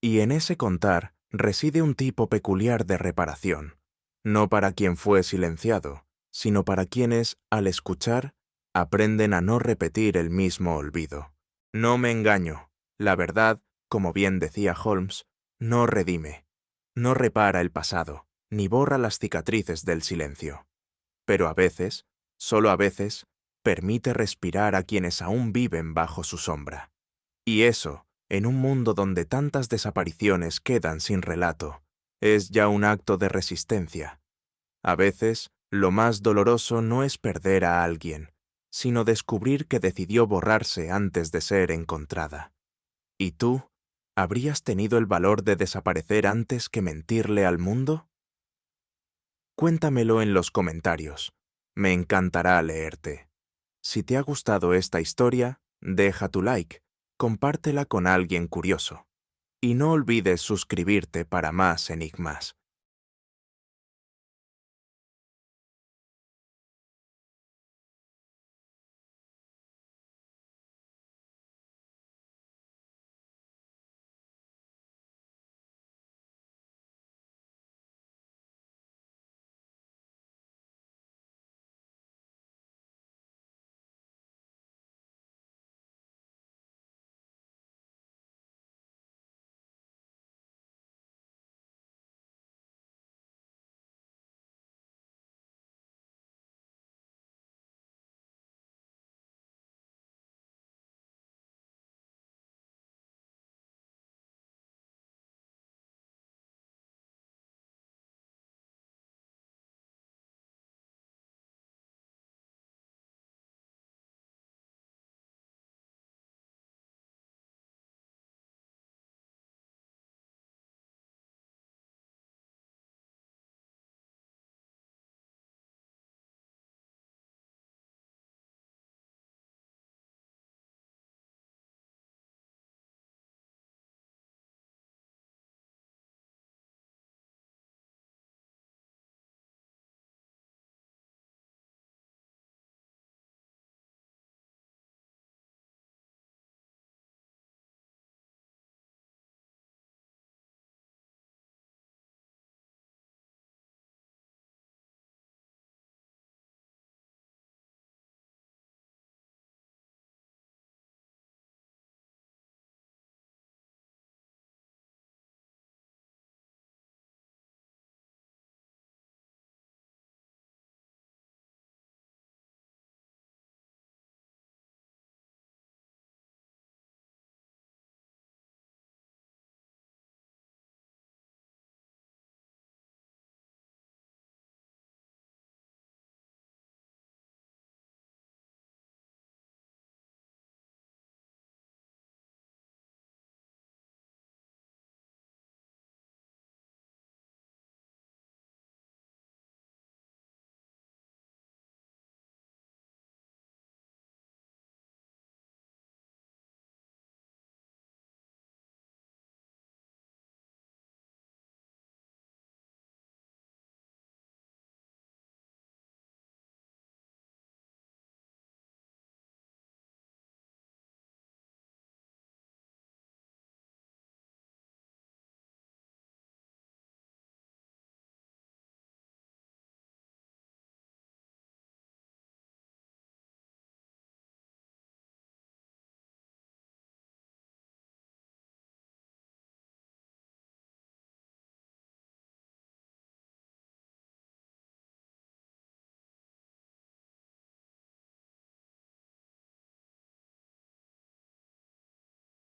Y en ese contar reside un tipo peculiar de reparación, no para quien fue silenciado, sino para quienes, al escuchar, aprenden a no repetir el mismo olvido. No me engaño, la verdad, como bien decía Holmes, no redime, no repara el pasado, ni borra las cicatrices del silencio. Pero a veces, solo a veces, permite respirar a quienes aún viven bajo su sombra. Y eso, en un mundo donde tantas desapariciones quedan sin relato, es ya un acto de resistencia. A veces, lo más doloroso no es perder a alguien, sino descubrir que decidió borrarse antes de ser encontrada. ¿Y tú, habrías tenido el valor de desaparecer antes que mentirle al mundo? Cuéntamelo en los comentarios. Me encantará leerte. Si te ha gustado esta historia, deja tu like, compártela con alguien curioso. Y no olvides suscribirte para más enigmas.